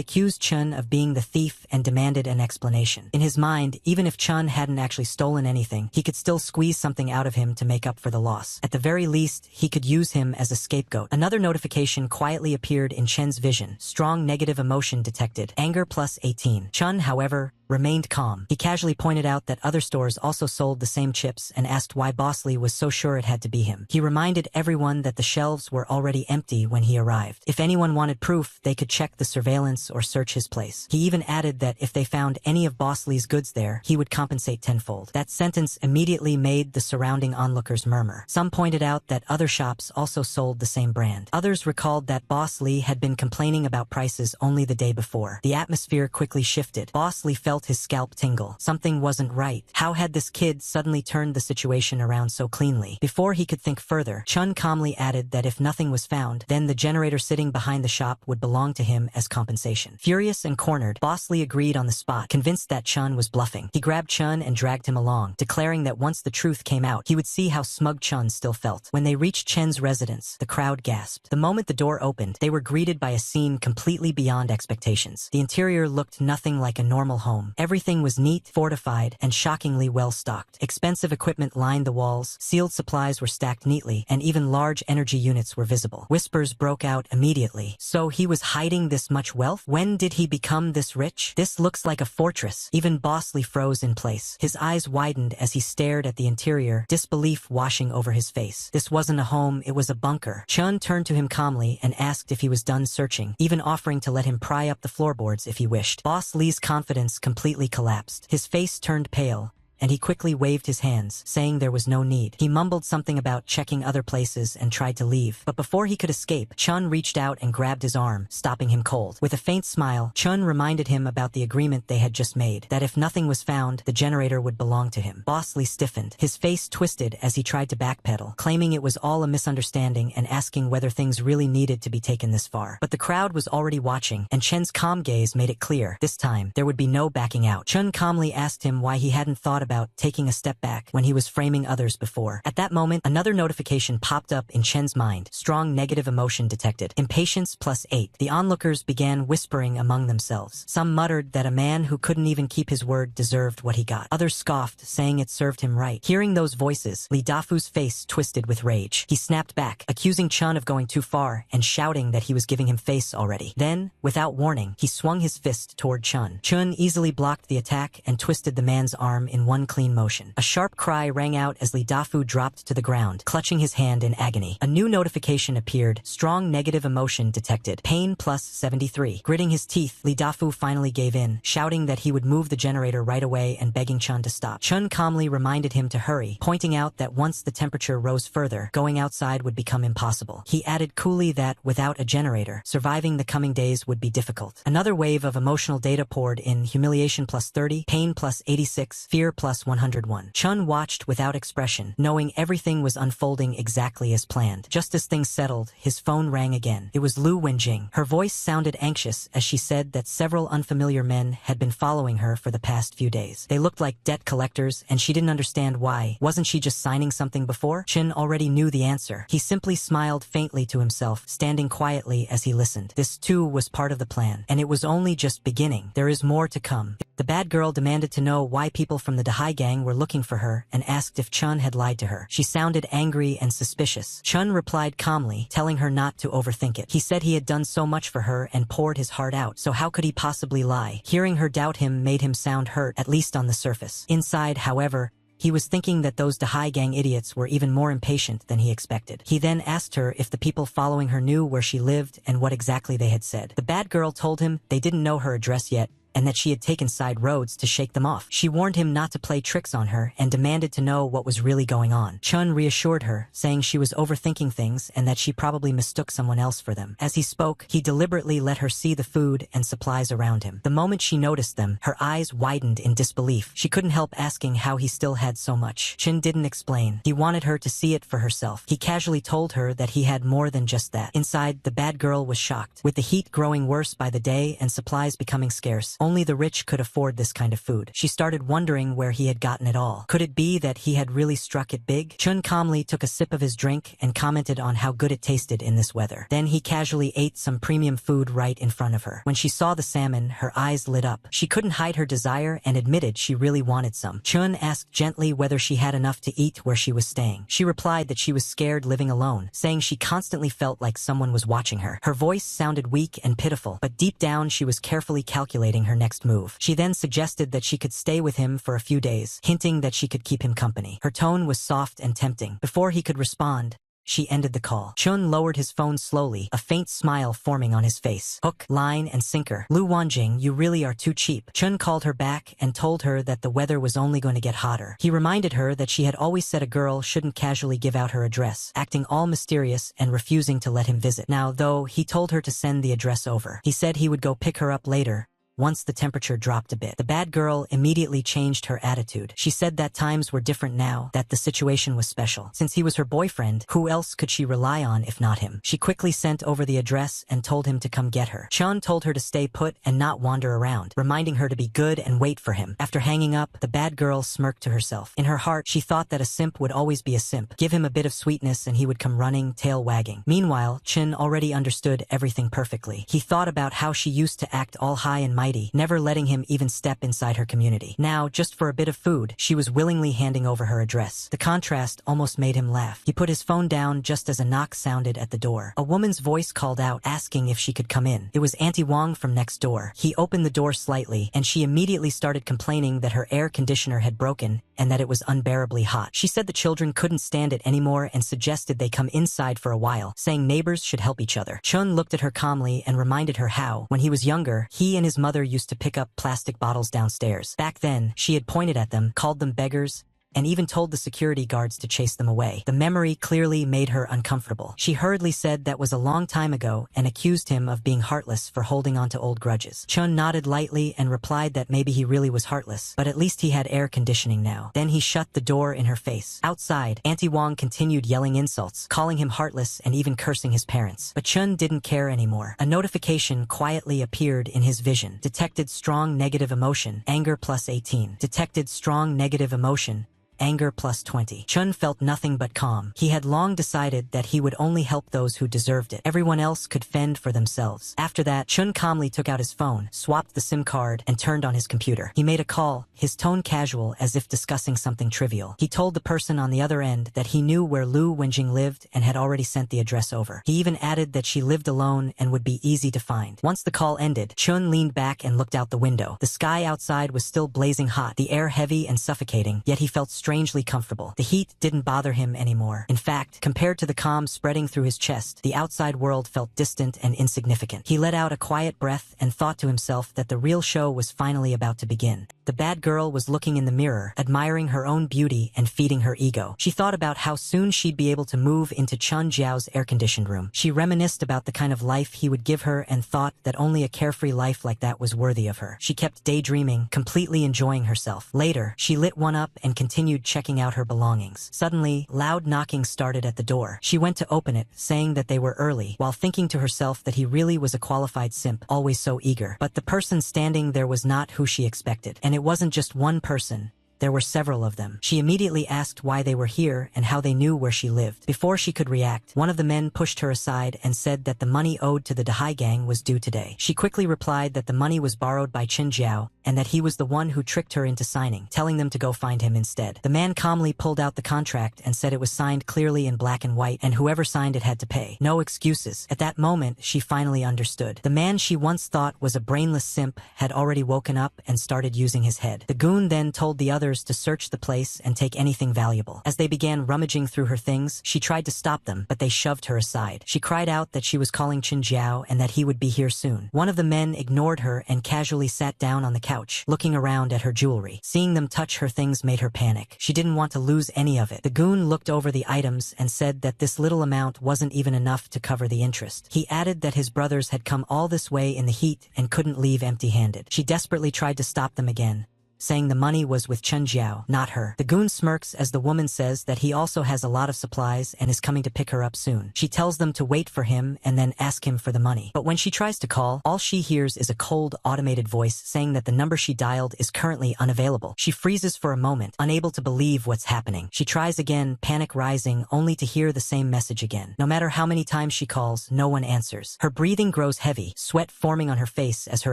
accused Chun of being the thief and demanded an explanation. In his mind, even if Chun hadn't actually stolen anything, he could still squeeze something out of him to make up for the loss. At the very least, he could use him as a scapegoat. Another notification quietly appeared in Chen's vision. Strong negative emotion detected. Anger +18. Chun, however, remained calm. He casually pointed out that other stores also sold the same chips and asked why Boss Lee was so sure it had to be him. He reminded everyone that the shelves were already empty when he arrived. If anyone wanted proof, they could check the surveillance or search his place. He even added that if they found any of Boss Lee's goods there, he would compensate tenfold. That sentence immediately made the surrounding onlookers murmur. Some pointed out that other shops also sold the same brand. Others recalled that Boss Lee had been complaining about prices only the day before. The atmosphere quickly shifted. Boss Lee felt his scalp tingle. Something wasn't right. How had this kid suddenly turned the situation around so cleanly? Before he could think further, Chun calmly added that if nothing was found, then the generator sitting behind the shop would belong to him as compensation. Furious and cornered, Boss Lee agreed on the spot, convinced that Chun was bluffing. He grabbed Chun and dragged him along, declaring that once the truth came out, he would see how smug Chun still felt. When they reached Chen's residence, the crowd gasped. The moment the door opened, they were greeted by a scene completely beyond expectations. The interior looked nothing like a normal home. Everything was neat, fortified, and shockingly well-stocked. Expensive equipment lined the walls, sealed supplies were stacked neatly, and even large energy units were visible. Whispers broke out immediately. So he was hiding this much wealth? When did he become this rich? This looks like a fortress. Even Boss Lee froze in place. His eyes widened as he stared at the interior, disbelief washing over his face. This wasn't a home, it was a bunker. Chun turned to him calmly and asked if he was done searching, even offering to let him pry up the floorboards if he wished. Boss Lee's confidence completely collapsed. His face turned pale, and he quickly waved his hands, saying there was no need. He mumbled something about checking other places and tried to leave. But before he could escape, Chun reached out and grabbed his arm, stopping him cold. With a faint smile, Chun reminded him about the agreement they had just made, that if nothing was found, the generator would belong to him. Boss Lee stiffened. His face twisted as he tried to backpedal, claiming it was all a misunderstanding and asking whether things really needed to be taken this far. But the crowd was already watching, and Chen's calm gaze made it clear. This time, there would be no backing out. Chun calmly asked him why he hadn't thought about taking a step back when he was framing others before. At that moment, another notification popped up in Chen's mind. Strong negative emotion detected. Impatience +8. The onlookers began whispering among themselves. Some muttered that a man who couldn't even keep his word deserved what he got. Others scoffed, saying it served him right. Hearing those voices, Li Dafu's face twisted with rage. He snapped back, accusing Chun of going too far and shouting that he was giving him face already. Then, without warning, he swung his fist toward Chun. Chun easily blocked the attack and twisted the man's arm in one unclean motion. A sharp cry rang out as Li Dafu dropped to the ground, clutching his hand in agony. A new notification appeared. Strong negative emotion detected. Pain plus 73. Gritting his teeth, Li Dafu finally gave in, shouting that he would move the generator right away and begging Chun to stop. Chun calmly reminded him to hurry, pointing out that once the temperature rose further, going outside would become impossible. He added coolly that, without a generator, surviving the coming days would be difficult. Another wave of emotional data poured in. Humiliation plus 30, pain plus 86, fear plus 101. Chun watched without expression, knowing everything was unfolding exactly as planned. Just as things settled, his phone rang again. It was Lu Wenjing. Her voice sounded anxious as she said that several unfamiliar men had been following her for the past few days. They looked like debt collectors, and she didn't understand why. Wasn't she just signing something before? Chin already knew the answer. He simply smiled faintly to himself, standing quietly as he listened. This too was part of the plan, and it was only just beginning. There is more to come. The bad girl demanded to know why people from the Dahai gang were looking for her and asked if Chun had lied to her. She sounded angry and suspicious. Chun replied calmly, telling her not to overthink it. He said he had done so much for her and poured his heart out, so how could he possibly lie? Hearing her doubt him made him sound hurt, at least on the surface. Inside, however, he was thinking that those Dahai gang idiots were even more impatient than he expected. He then asked her if the people following her knew where she lived and what exactly they had said. The bad girl told him they didn't know her address yet, and that she had taken side roads to shake them off. She warned him not to play tricks on her and demanded to know what was really going on. Chun reassured her, saying she was overthinking things and that she probably mistook someone else for them. As he spoke, he deliberately let her see the food and supplies around him. The moment she noticed them, her eyes widened in disbelief. She couldn't help asking how he still had so much. Chin didn't explain. He wanted her to see it for herself. He casually told her that he had more than just that. Inside, the bad girl was shocked. With the heat growing worse by the day and supplies becoming scarce, only the rich could afford this kind of food. She started wondering where he had gotten it all. Could it be that he had really struck it big? Chun calmly took a sip of his drink and commented on how good it tasted in this weather. Then he casually ate some premium food right in front of her. When she saw the salmon, her eyes lit up. She couldn't hide her desire and admitted she really wanted some. Chun asked gently whether she had enough to eat where she was staying. She replied that she was scared living alone, saying she constantly felt like someone was watching her. Her voice sounded weak and pitiful, but deep down she was carefully calculating her next move. She then suggested that she could stay with him for a few days, hinting that she could keep him company. Her tone was soft and tempting. Before he could respond, she ended the call. Chun lowered his phone slowly, a faint smile forming on his face. Hook, line, and sinker. Lu Wanjing, you really are too cheap. Chun called her back and told her that the weather was only going to get hotter. He reminded her that she had always said a girl shouldn't casually give out her address, acting all mysterious and refusing to let him visit. Now, though, he told her to send the address over. He said he would go pick her up later, once the temperature dropped a bit. The bad girl immediately changed her attitude. She said that times were different now, that the situation was special. Since he was her boyfriend, who else could she rely on if not him? She quickly sent over the address and told him to come get her. Chun told her to stay put and not wander around, reminding her to be good and wait for him. After hanging up, the bad girl smirked to herself. In her heart, she thought that a simp would always be a simp. Give him a bit of sweetness and he would come running, tail wagging. Meanwhile, Chin already understood everything perfectly. He thought about how she used to act all high and mighty, never letting him even step inside her community. Now, just for a bit of food, she was willingly handing over her address. The contrast almost made him laugh. He put his phone down just as a knock sounded at the door. A woman's voice called out, asking if she could come in. It was Auntie Wong from next door. He opened the door slightly, and she immediately started complaining that her air conditioner had broken and that it was unbearably hot. She said the children couldn't stand it anymore and suggested they come inside for a while, saying neighbors should help each other. Chun looked at her calmly and reminded her how, when he was younger, he and his mother used to pick up plastic bottles downstairs. Back then, she had pointed at them, called them beggars, and even told the security guards to chase them away. The memory clearly made her uncomfortable. She hurriedly said that was a long time ago and accused him of being heartless for holding on to old grudges. Chun nodded lightly and replied that maybe he really was heartless, but at least he had air conditioning now. Then he shut the door in her face. Outside, Auntie Wong continued yelling insults, calling him heartless and even cursing his parents. But Chun didn't care anymore. A notification quietly appeared in his vision. Detected strong negative emotion, anger plus 18. Detected strong negative emotion, anger plus 20. Chun felt nothing but calm. He had long decided that he would only help those who deserved it. Everyone else could fend for themselves. After that, Chun calmly took out his phone, swapped the SIM card, and turned on his computer. He made a call, his tone casual as if discussing something trivial. He told the person on the other end that he knew where Lu Wenjing lived and had already sent the address over. He even added that she lived alone and would be easy to find. Once the call ended, Chun leaned back and looked out the window. The sky outside was still blazing hot, the air heavy and suffocating, yet he felt strangely comfortable. The heat didn't bother him anymore. In fact, compared to the calm spreading through his chest, the outside world felt distant and insignificant. He let out a quiet breath and thought to himself that the real show was finally about to begin. The bad girl was looking in the mirror, admiring her own beauty and feeding her ego. She thought about how soon she'd be able to move into Chun Jiao's air-conditioned room. She reminisced about the kind of life he would give her and thought that only a carefree life like that was worthy of her. She kept daydreaming, completely enjoying herself. Later, she lit one up and continued checking out her belongings. Suddenly, loud knocking started at the door. She went to open it, saying that they were early, while thinking to herself that he really was a qualified simp, always so eager. But the person standing there was not who she expected. And it wasn't just one person. There were several of them. She immediately asked why they were here and how they knew where she lived. Before she could react, one of the men pushed her aside and said that the money owed to the Dahai gang was due today. She quickly replied that the money was borrowed by Chen Jiao and that he was the one who tricked her into signing, telling them to go find him instead. The man calmly pulled out the contract and said it was signed clearly in black and white, and whoever signed it had to pay. No excuses. At that moment, she finally understood. The man she once thought was a brainless simp had already woken up and started using his head. The goon then told the others to search the place and take anything valuable. As they began rummaging through her things, she tried to stop them, but they shoved her aside. She cried out that she was calling Chen Jiao and that he would be here soon. One of the men ignored her and casually sat down on the couch, looking around at her jewelry. Seeing them touch her things made her panic. She didn't want to lose any of it. The goon looked over the items and said that this little amount wasn't even enough to cover the interest. He added that his brothers had come all this way in the heat and couldn't leave empty-handed. She desperately tried to stop them again, saying the money was with Chen Jiao, not her. The goon smirks as the woman says that he also has a lot of supplies and is coming to pick her up soon. She tells them to wait for him and then ask him for the money. But when she tries to call, all she hears is a cold, automated voice saying that the number she dialed is currently unavailable. She freezes for a moment, unable to believe what's happening. She tries again, panic rising, only to hear the same message again. No matter how many times she calls, no one answers. Her breathing grows heavy, sweat forming on her face as her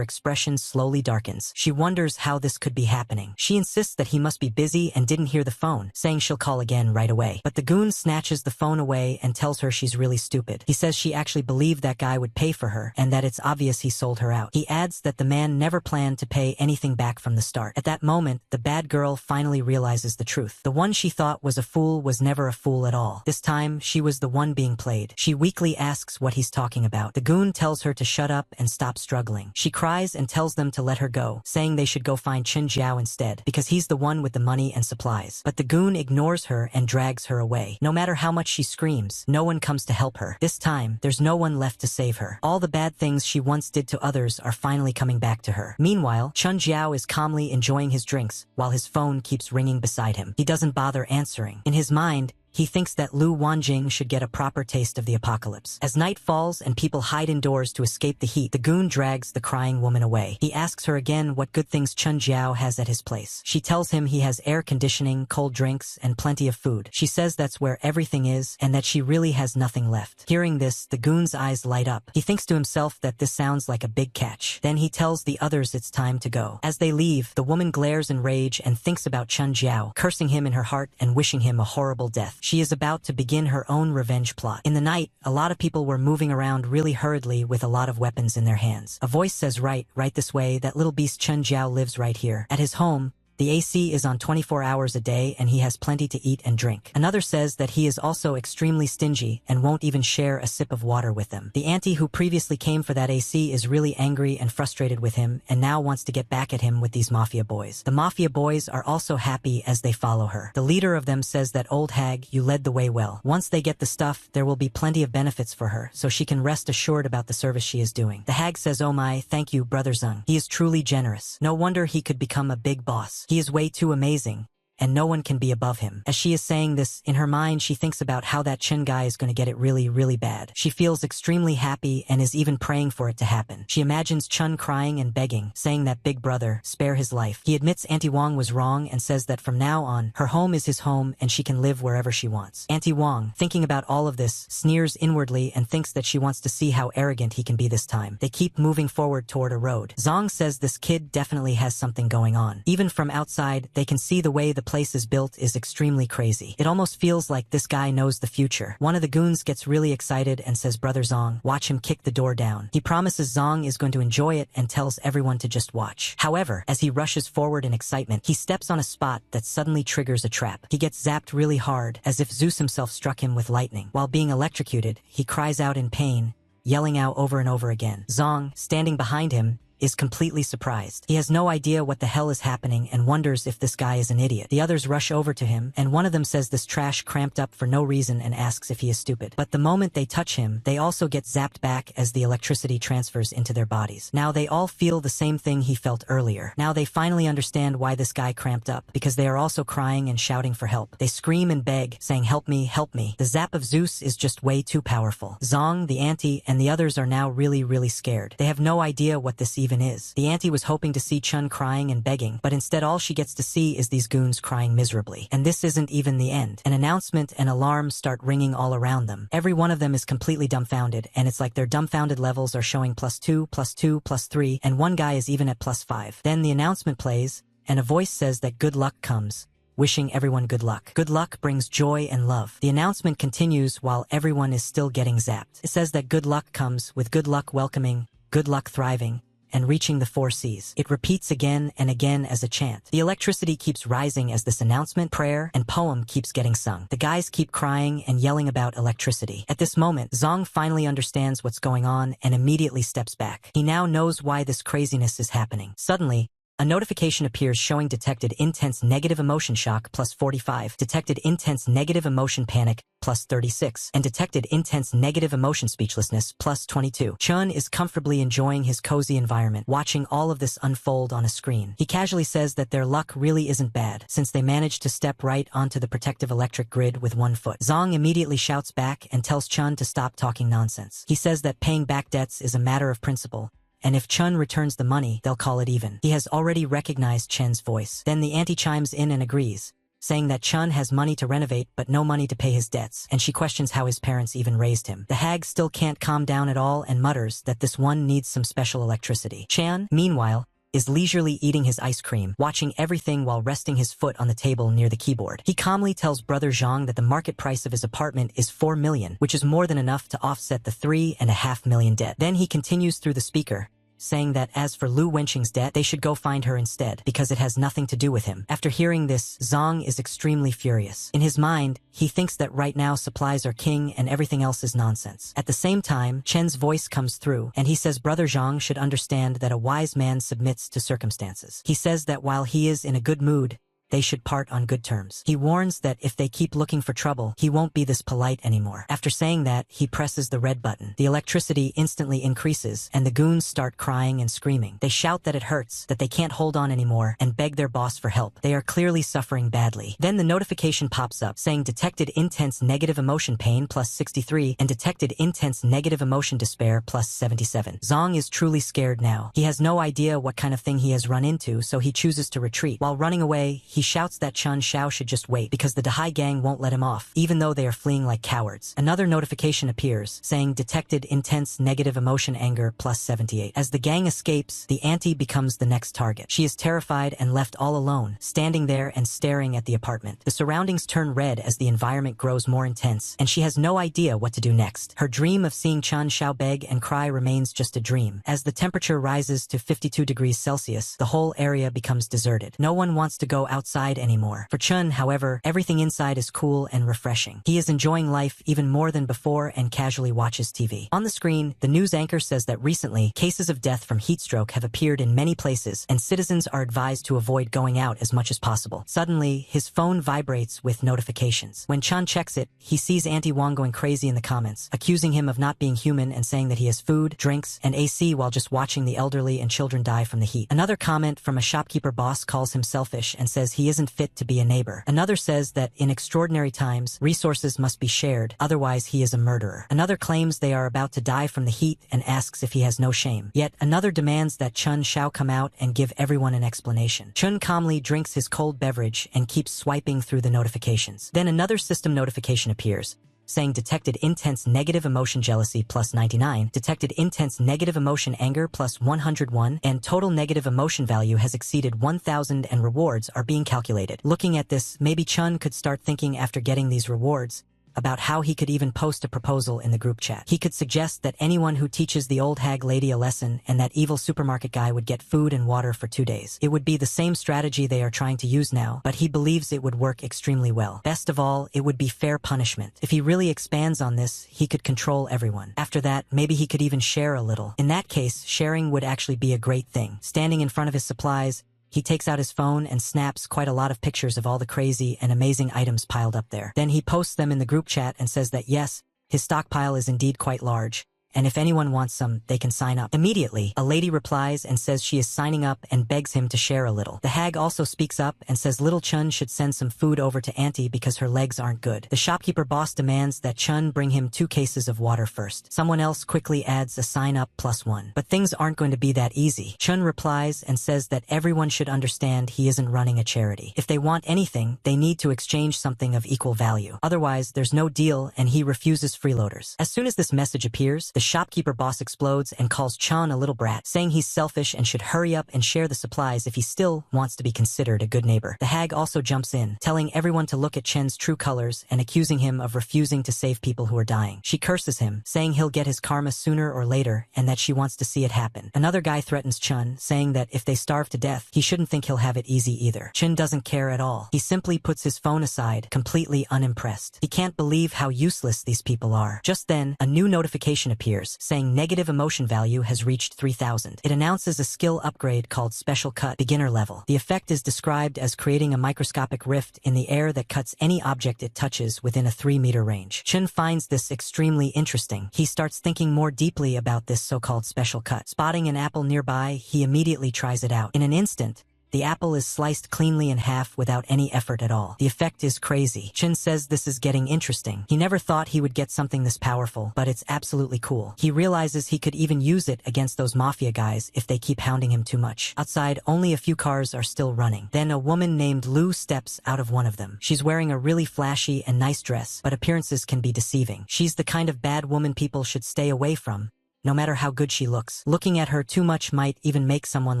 expression slowly darkens. She wonders how this could be happening. She insists that he must be busy and didn't hear the phone, saying she'll call again right away. But the goon snatches the phone away and tells her she's really stupid. He says she actually believed that guy would pay for her and that it's obvious he sold her out. He adds that the man never planned to pay anything back from the start. At that moment, the bad girl finally realizes the truth. The one she thought was a fool was never a fool at all. This time, she was the one being played. She weakly asks what he's talking about. The goon tells her to shut up and stop struggling. She cries and tells them to let her go, saying they should go find Chen Jiao instead, because he's the one with the money and supplies. But the goon ignores her and drags her away. No matter how much she screams, no one comes to help her. This time, there's no one left to save her. All the bad things she once did to others are finally coming back to her. Meanwhile, Chen Jiao is calmly enjoying his drinks, while his phone keeps ringing beside him. He doesn't bother answering. In his mind, he thinks that Lu Wanjing should get a proper taste of the apocalypse. As night falls and people hide indoors to escape the heat, the goon drags the crying woman away. He asks her again what good things Chen Jiao has at his place. She tells him he has air conditioning, cold drinks, and plenty of food. She says that's where everything is and that she really has nothing left. Hearing this, the goon's eyes light up. He thinks to himself that this sounds like a big catch. Then he tells the others it's time to go. As they leave, the woman glares in rage and thinks about Chen Jiao, cursing him in her heart and wishing him a horrible death. She is about to begin her own revenge plot. In the night, a lot of people were moving around really hurriedly with a lot of weapons in their hands. A voice says, right this way, that little beast Chen Jiao lives right here. At his home, the AC is on 24 hours a day and he has plenty to eat and drink. Another says that he is also extremely stingy and won't even share a sip of water with them. The auntie who previously came for that AC is really angry and frustrated with him and now wants to get back at him with these mafia boys. The mafia boys are also happy as they follow her. The leader of them says that old hag, you led the way well. Once they get the stuff, there will be plenty of benefits for her, so she can rest assured about the service she is doing. The hag says, oh my, thank you, Brother Zeng. He is truly generous. No wonder he could become a big boss. He is way too amazing, and no one can be above him. As she is saying this, in her mind she thinks about how that Chen guy is going to get it really, really bad. She feels extremely happy and is even praying for it to happen. She imagines Chen crying and begging, saying that big brother, spare his life. He admits Auntie Wong was wrong and says that from now on, her home is his home and she can live wherever she wants. Auntie Wong, thinking about all of this, sneers inwardly and thinks that she wants to see how arrogant he can be this time. They keep moving forward toward a road. Zong says this kid definitely has something going on. Even from outside, they can see the way the place is built is extremely crazy. It almost feels like this guy knows the future. One of the goons gets really excited and says, "Brother Zong, watch him kick the door down." He promises Zong is going to enjoy it and tells everyone to just watch. However, as he rushes forward in excitement, he steps on a spot that suddenly triggers a trap. He gets zapped really hard, as if Zeus himself struck him with lightning. While being electrocuted, he cries out in pain, yelling out over and over again. Zong, standing behind him, is completely surprised. He has no idea what the hell is happening and wonders if this guy is an idiot. The others rush over to him, and one of them says this trash cramped up for no reason and asks if he is stupid. But the moment they touch him, they also get zapped back as the electricity transfers into their bodies. Now they all feel the same thing he felt earlier. Now they finally understand why this guy cramped up, because they are also crying and shouting for help. They scream and beg, saying, "Help me, help me." The zap of Zeus is just way too powerful. Zong, the auntie, and the others are now really, really scared. They have no idea what this even is. The auntie was hoping to see Chun crying and begging, but instead all she gets to see is these goons crying miserably. And this isn't even the end. An announcement and alarms start ringing all around them. Every one of them is completely dumbfounded, and it's like their dumbfounded levels are showing +2, +2, +3, and one guy is even at +5. Then the announcement plays, and a voice says that good luck comes, wishing everyone good luck. Good luck brings joy and love. The announcement continues while everyone is still getting zapped. It says that good luck comes with good luck welcoming, good luck thriving, and reaching the 4 C's. It repeats again and again as a chant. The electricity keeps rising as this announcement, prayer, and poem keeps getting sung. The guys keep crying and yelling about electricity. At this moment, Zong finally understands what's going on and immediately steps back. He now knows why this craziness is happening. Suddenly, a notification appears showing detected intense negative emotion shock +45, detected intense negative emotion panic +36, and detected intense negative emotion speechlessness +22. Chun is comfortably enjoying his cozy environment, watching all of this unfold on a screen. He casually says that their luck really isn't bad, since they managed to step right onto the protective electric grid with 1 foot. Zong immediately shouts back and tells Chun to stop talking nonsense. He says that paying back debts is a matter of principle, and if Chun returns the money, they'll call it even. He has already recognized Chen's voice. Then the auntie chimes in and agrees, saying that Chun has money to renovate but no money to pay his debts, and she questions how his parents even raised him. The hag still can't calm down at all and mutters that this one needs some special electricity. Chan, meanwhile, is leisurely eating his ice cream, watching everything while resting his foot on the table near the keyboard. He calmly tells Brother Zhang that the market price of his apartment is 4 million, which is more than enough to offset the 3.5 million debt. Then he continues through the speaker, saying that as for Lu Wenqing's debt, they should go find her instead, because it has nothing to do with him. After hearing this, Zong is extremely furious. In his mind, he thinks that right now supplies are king and everything else is nonsense. At the same time, Chen's voice comes through, and he says Brother Zhang should understand that a wise man submits to circumstances. He says that while he is in a good mood, they should part on good terms. He warns that if they keep looking for trouble, he won't be this polite anymore. After saying that, he presses the red button. The electricity instantly increases, and the goons start crying and screaming. They shout that it hurts, that they can't hold on anymore, and beg their boss for help. They are clearly suffering badly. Then the notification pops up, saying detected intense negative emotion pain +63, and detected intense negative emotion despair +77. Zong is truly scared now. He has no idea what kind of thing he has run into, so he chooses to retreat. While running away, he shouts that Chun Xiao should just wait because the Dahai gang won't let him off, even though they are fleeing like cowards. Another notification appears, saying detected intense negative emotion anger +78. As the gang escapes, the auntie becomes the next target. She is terrified and left all alone, standing there and staring at the apartment. The surroundings turn red as the environment grows more intense, and she has no idea what to do next. Her dream of seeing Chun Xiao beg and cry remains just a dream. As the temperature rises to 52 degrees Celsius, the whole area becomes deserted. No one wants to go outside anymore. For Chun, however, everything inside is cool and refreshing. He is enjoying life even more than before and casually watches TV. On the screen, the news anchor says that recently, cases of death from heat stroke have appeared in many places, and citizens are advised to avoid going out as much as possible. Suddenly, his phone vibrates with notifications. When Chun checks it, he sees Auntie Wong going crazy in the comments, accusing him of not being human and saying that he has food, drinks, and AC while just watching the elderly and children die from the heat. Another comment from a shopkeeper boss calls him selfish and says he isn't fit to be a neighbor. Another says that in extraordinary times, resources must be shared, otherwise he is a murderer. Another claims they are about to die from the heat and asks if he has no shame. Yet another demands that Chun Shao come out and give everyone an explanation. Chun calmly drinks his cold beverage and keeps swiping through the notifications. Then another system notification appears, saying detected intense negative emotion jealousy plus 99, detected intense negative emotion anger plus 101, and total negative emotion value has exceeded 1,000 and rewards are being calculated. Looking at this, maybe Chun could start thinking after getting these rewards about how he could even post a proposal in the group chat. He could suggest that anyone who teaches the old hag lady a lesson and that evil supermarket guy would get food and water for 2 days. It would be the same strategy they are trying to use now, but he believes it would work extremely well. Best of all, it would be fair punishment. If he really expands on this, he could control everyone. After that, maybe he could even share a little. In that case, sharing would actually be a great thing. Standing in front of his supplies, he takes out his phone and snaps quite a lot of pictures of all the crazy and amazing items piled up there. Then he posts them in the group chat and says that yes, his stockpile is indeed quite large, and if anyone wants some, they can sign up. Immediately, a lady replies and says she is signing up and begs him to share a little. The hag also speaks up and says little Chun should send some food over to Auntie because her legs aren't good. The shopkeeper boss demands that Chun bring him 2 cases of water first. Someone else quickly adds a sign up +1. But things aren't going to be that easy. Chun replies and says that everyone should understand he isn't running a charity. If they want anything, they need to exchange something of equal value. Otherwise, there's no deal and he refuses freeloaders. As soon as this message appears, the shopkeeper boss explodes and calls Chun a little brat, saying he's selfish and should hurry up and share the supplies if he still wants to be considered a good neighbor. The hag also jumps in, telling everyone to look at Chen's true colors and accusing him of refusing to save people who are dying. She curses him, saying he'll get his karma sooner or later and that she wants to see it happen. Another guy threatens Chun, saying that if they starve to death, he shouldn't think he'll have it easy either. Chun doesn't care at all. He simply puts his phone aside, completely unimpressed. He can't believe how useless these people are. Just then, a new notification appears, saying negative emotion value has reached 3,000. It announces a skill upgrade called Special Cut Beginner Level. The effect is described as creating a microscopic rift in the air that cuts any object it touches within a 3-meter range. Chun finds this extremely interesting. He starts thinking more deeply about this so-called special cut. Spotting an apple nearby, he immediately tries it out. In an instant, the apple is sliced cleanly in half without any effort at all. The effect is crazy. Chun says this is getting interesting. He never thought he would get something this powerful, but it's absolutely cool. He realizes he could even use it against those mafia guys if they keep hounding him too much. Outside, only a few cars are still running. Then a woman named Lu steps out of one of them. She's wearing a really flashy and nice dress, but appearances can be deceiving. She's the kind of bad woman people should stay away from, no matter how good she looks. Looking at her too much might even make someone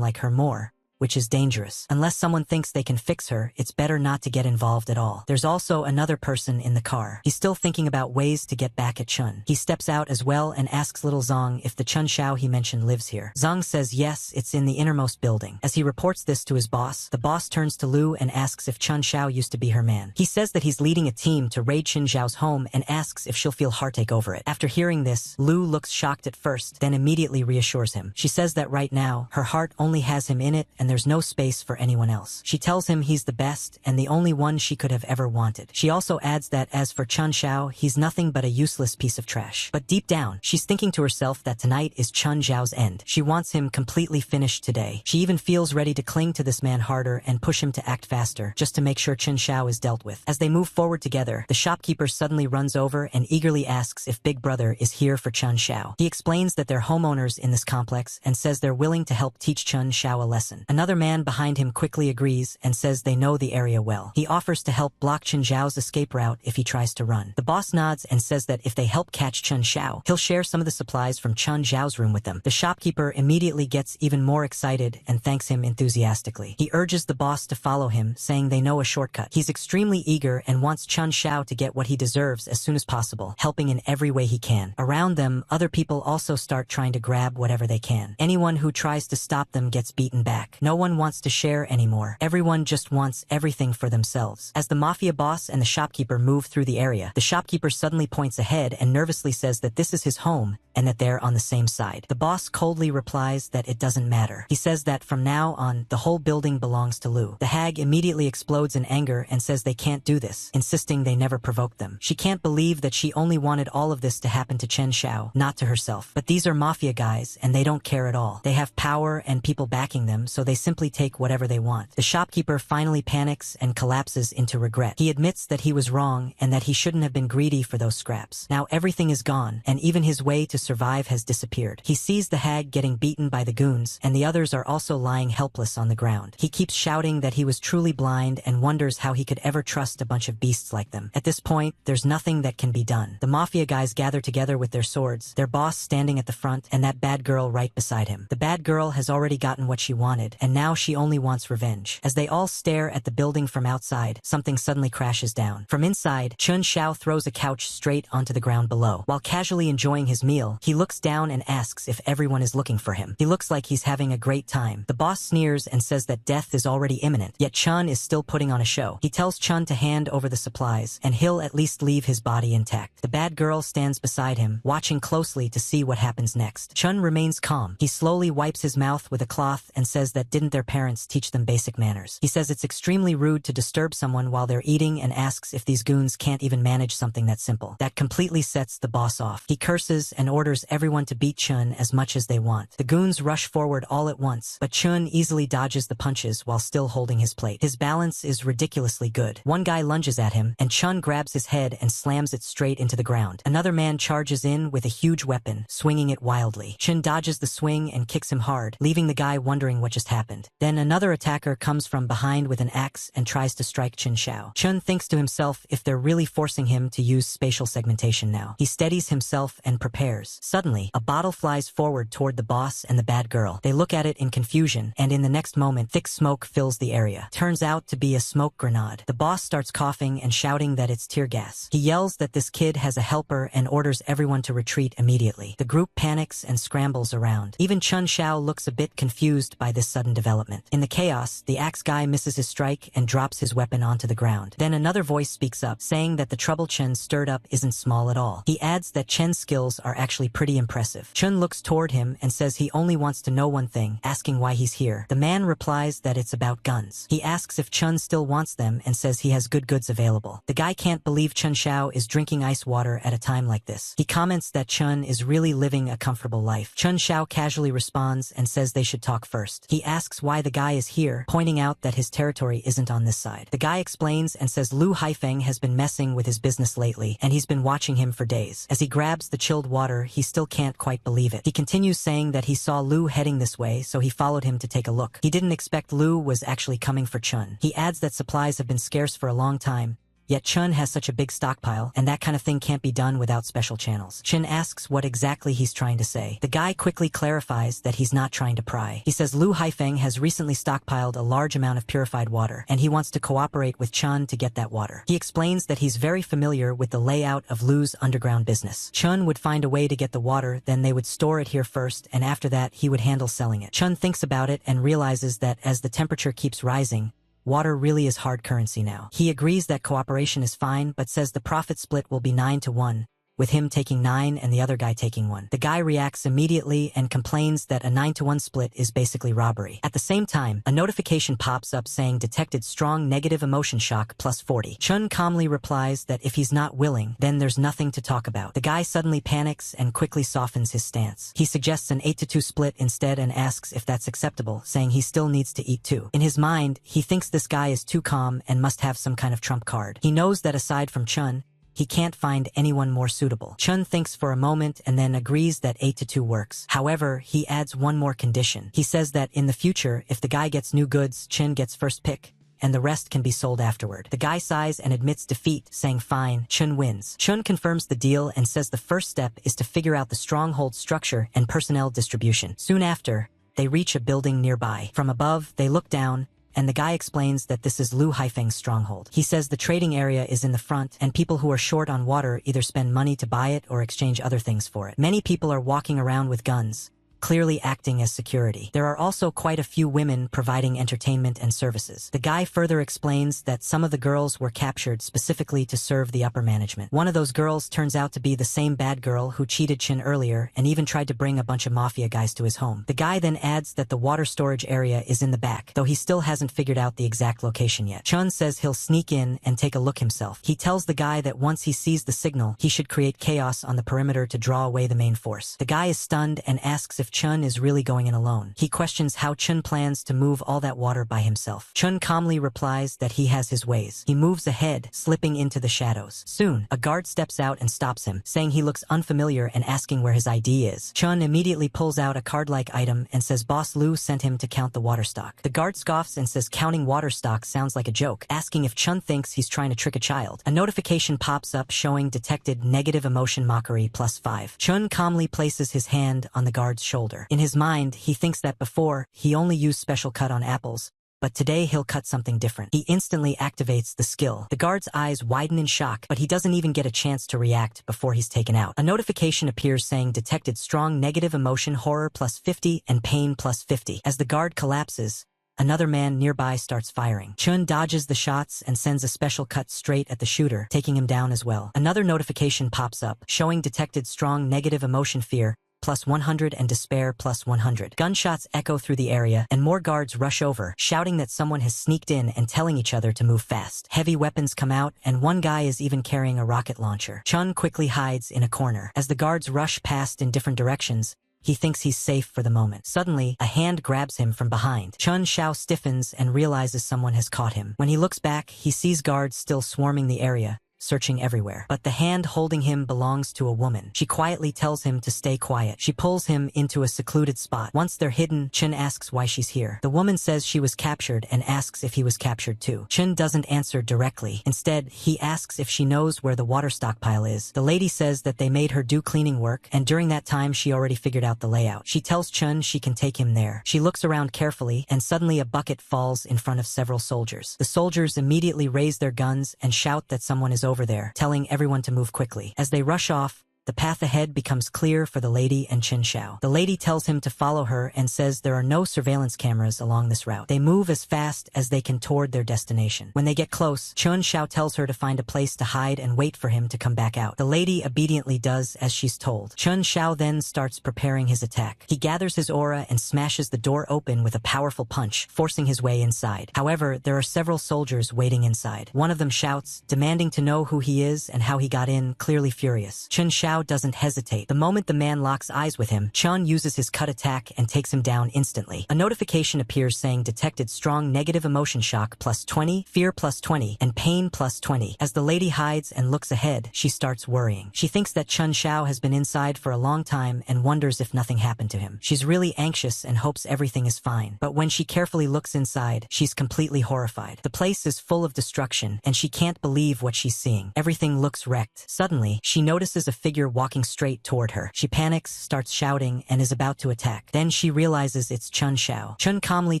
like her more, which is dangerous. Unless someone thinks they can fix her, it's better not to get involved at all. There's also another person in the car. He's still thinking about ways to get back at Chun. He steps out as well and asks little Zong if the Chun Shao he mentioned lives here. Zong says yes, it's in the innermost building. As he reports this to his boss, the boss turns to Lu and asks if Chun Shao used to be her man. He says that he's leading a team to raid Chin Zhao's home and asks if she'll feel heartache over it. After hearing this, Lu looks shocked at first, then immediately reassures him. She says that right now, her heart only has him in it and there's no space for anyone else. She tells him he's the best and the only one she could have ever wanted. She also adds that as for Chun Shao, he's nothing but a useless piece of trash. But deep down, she's thinking to herself that tonight is Chun Zhao's end. She wants him completely finished today. She even feels ready to cling to this man harder and push him to act faster, just to make sure Chun Shao is dealt with. As they move forward together, the shopkeeper suddenly runs over and eagerly asks if Big Brother is here for Chun Shao. He explains that they're homeowners in this complex and says they're willing to help teach Chun Shao a lesson. Another man behind him quickly agrees and says they know the area well. He offers to help block Chun Zhao's escape route if he tries to run. The boss nods and says that if they help catch Chun Shao, he'll share some of the supplies from Chun Zhao's room with them. The shopkeeper immediately gets even more excited and thanks him enthusiastically. He urges the boss to follow him, saying they know a shortcut. He's extremely eager and wants Chun Shao to get what he deserves as soon as possible, helping in every way he can. Around them, other people also start trying to grab whatever they can. Anyone who tries to stop them gets beaten back. No one wants to share anymore. Everyone just wants everything for themselves. As the mafia boss and the shopkeeper move through the area, the shopkeeper suddenly points ahead and nervously says that this is his home and that they're on the same side. The boss coldly replies that it doesn't matter. He says that from now on, the whole building belongs to Lu. The hag immediately explodes in anger and says they can't do this, insisting they never provoked them. She can't believe that she only wanted all of this to happen to Chen Shao, not to herself. But these are mafia guys and they don't care at all. They have power and people backing them, so they simply take whatever they want. The shopkeeper finally panics and collapses into regret. He admits that he was wrong and that he shouldn't have been greedy for those scraps. Now everything is gone, and even his way to survive has disappeared. He sees the hag getting beaten by the goons, and the others are also lying helpless on the ground. He keeps shouting that he was truly blind and wonders how he could ever trust a bunch of beasts like them. At this point, there's nothing that can be done. The mafia guys gather together with their swords, their boss standing at the front and that bad girl right beside him. The bad girl has already gotten what she wanted, and now she only wants revenge. As they all stare at the building from outside, something suddenly crashes down. From inside, Chun Xiao throws a couch straight onto the ground below. While casually enjoying his meal, he looks down and asks if everyone is looking for him. He looks like he's having a great time. The boss sneers and says that death is already imminent, yet Chun is still putting on a show. He tells Chun to hand over the supplies, and he'll at least leave his body intact. The bad girl stands beside him, watching closely to see what happens next. Chun remains calm. He slowly wipes his mouth with a cloth and says that didn't their parents teach them basic manners. He says it's extremely rude to disturb someone while they're eating and asks if these goons can't even manage something that simple. That completely sets the boss off. He curses and orders everyone to beat Chun as much as they want. The goons rush forward all at once, but Chun easily dodges the punches while still holding his plate. His balance is ridiculously good. One guy lunges at him, and Chun grabs his head and slams it straight into the ground. Another man charges in with a huge weapon, swinging it wildly. Chun dodges the swing and kicks him hard, leaving the guy wondering what just happened. Then another attacker comes from behind with an axe and tries to strike Chun Xiao. Chun thinks to himself if they're really forcing him to use spatial segmentation now. He steadies himself and prepares. Suddenly, a bottle flies forward toward the boss and the bad girl. They look at it in confusion, and in the next moment, thick smoke fills the area. Turns out to be a smoke grenade. The boss starts coughing and shouting that it's tear gas. He yells that this kid has a helper and orders everyone to retreat immediately. The group panics and scrambles around. Even Chun Xiao looks a bit confused by this sudden development. In the chaos, the axe guy misses his strike and drops his weapon onto the ground. Then another voice speaks up, saying that the trouble Chen stirred up isn't small at all. He adds that Chen's skills are actually pretty impressive. Chun looks toward him and says he only wants to know one thing, asking why he's here. The man replies that it's about guns. He asks if Chun still wants them and says he has good goods available. The guy can't believe Chun Xiao is drinking ice water at a time like this. He comments that Chun is really living a comfortable life. Chun Xiao casually responds and says they should talk first. He asks why the guy is here, pointing out that his territory isn't on this side. The guy explains and says Lu Haifeng has been messing with his business lately, and he's been watching him for days. As he grabs the chilled water, he still can't quite believe it. He continues saying that he saw Lu heading this way, so he followed him to take a look. He didn't expect Lu was actually coming for Chun. He adds that supplies have been scarce for a long time, yet Chun has such a big stockpile, and that kind of thing can't be done without special channels. Chin asks what exactly he's trying to say. The guy quickly clarifies that he's not trying to pry. He says Lu Haifeng has recently stockpiled a large amount of purified water, and he wants to cooperate with Chun to get that water. He explains that he's very familiar with the layout of Lu's underground business. Chun would find a way to get the water, then they would store it here first, and after that he would handle selling it. Chun thinks about it and realizes that as the temperature keeps rising, water really is hard currency now. He agrees that cooperation is fine, but says the profit split will be 9-1, with him taking 9 and the other guy taking 1. The guy reacts immediately and complains that a 9-1 split is basically robbery. At the same time, a notification pops up saying detected strong negative emotion shock plus 40. Chun calmly replies that if he's not willing, then there's nothing to talk about. The guy suddenly panics and quickly softens his stance. He suggests an 8-2 split instead and asks if that's acceptable, saying he still needs to eat too. In his mind, he thinks this guy is too calm and must have some kind of trump card. He knows that aside from Chun, he can't find anyone more suitable. Chun thinks for a moment and then agrees that 8-2 works. However, he adds one more condition. He says that in the future, if the guy gets new goods, Chin gets first pick, and the rest can be sold afterward. The guy sighs and admits defeat, saying fine. Chun wins. Chun confirms the deal and says the first step is to figure out the stronghold structure and personnel distribution. Soon after, they reach a building nearby. From above, they look down, and the guy explains that this is Lu Haifeng's stronghold. He says the trading area is in the front, and people who are short on water either spend money to buy it or exchange other things for it. Many people are walking around with guns, clearly acting as security. There are also quite a few women providing entertainment and services. The guy further explains that some of the girls were captured specifically to serve the upper management. One of those girls turns out to be the same bad girl who cheated Chin earlier and even tried to bring a bunch of mafia guys to his home. The guy then adds that the water storage area is in the back, though he still hasn't figured out the exact location yet. Chun says he'll sneak in and take a look himself. He tells the guy that once he sees the signal, he should create chaos on the perimeter to draw away the main force. The guy is stunned and asks if if Chun is really going in alone. He questions how Chun plans to move all that water by himself. Chun calmly replies that he has his ways. He moves ahead, slipping into the shadows. Soon, a guard steps out and stops him, saying he looks unfamiliar and asking where his ID is. Chun immediately pulls out a card-like item and says Boss Lu sent him to count the water stock. The guard scoffs and says counting water stock sounds like a joke, asking if Chun thinks he's trying to trick a child. A notification pops up showing detected negative emotion mockery +5. Chun calmly places his hand on the guard's shoulder. In his mind, he thinks that before, he only used special cut on apples, but today he'll cut something different. He instantly activates the skill. The guard's eyes widen in shock, but he doesn't even get a chance to react before he's taken out. A notification appears saying detected strong negative emotion horror +50 and pain +50. As the guard collapses, another man nearby starts firing. Chun dodges the shots and sends a special cut straight at the shooter, taking him down as well. Another notification pops up, showing detected strong negative emotion fear +100 and despair +100. Gunshots echo through the area, and more guards rush over, shouting that someone has sneaked in and telling each other to move fast. Heavy weapons come out, and one guy is even carrying a rocket launcher. Chun quickly hides in a corner. As the guards rush past in different directions, he thinks he's safe for the moment. Suddenly, a hand grabs him from behind. Chun Shao stiffens and realizes someone has caught him. When he looks back, he sees guards still swarming the area, searching everywhere. But the hand holding him belongs to a woman. She quietly tells him to stay quiet. She pulls him into a secluded spot. Once they're hidden, Chun asks why she's here. The woman says she was captured and asks if he was captured too. Chun doesn't answer directly. Instead, he asks if she knows where the water stockpile is. The lady says that they made her do cleaning work, and during that time she already figured out the layout. She tells Chun she can take him there. She looks around carefully, and suddenly a bucket falls in front of several soldiers. The soldiers immediately raise their guns and shout that someone is over there, telling everyone to move quickly. As they rush off, the path ahead becomes clear for the lady and Qin Shao. The lady tells him to follow her and says there are no surveillance cameras along this route. They move as fast as they can toward their destination. When they get close, Qin Shao tells her to find a place to hide and wait for him to come back out. The lady obediently does as she's told. Qin Shao then starts preparing his attack. He gathers his aura and smashes the door open with a powerful punch, forcing his way inside. However, there are several soldiers waiting inside. One of them shouts, demanding to know who he is and how he got in, clearly furious. Qin Shao doesn't hesitate. The moment the man locks eyes with him, Chun uses his cut attack and takes him down instantly. A notification appears saying detected strong negative emotion shock +20, fear +20, and pain +20. As the lady hides and looks ahead, she starts worrying. She thinks that Chun Shao has been inside for a long time and wonders if nothing happened to him. She's really anxious and hopes everything is fine. But when she carefully looks inside, she's completely horrified. The place is full of destruction, and she can't believe what she's seeing. Everything looks wrecked. Suddenly, she notices a figure walking straight toward her. She panics, starts shouting, and is about to attack. Then she realizes it's Chun Shao. Chun calmly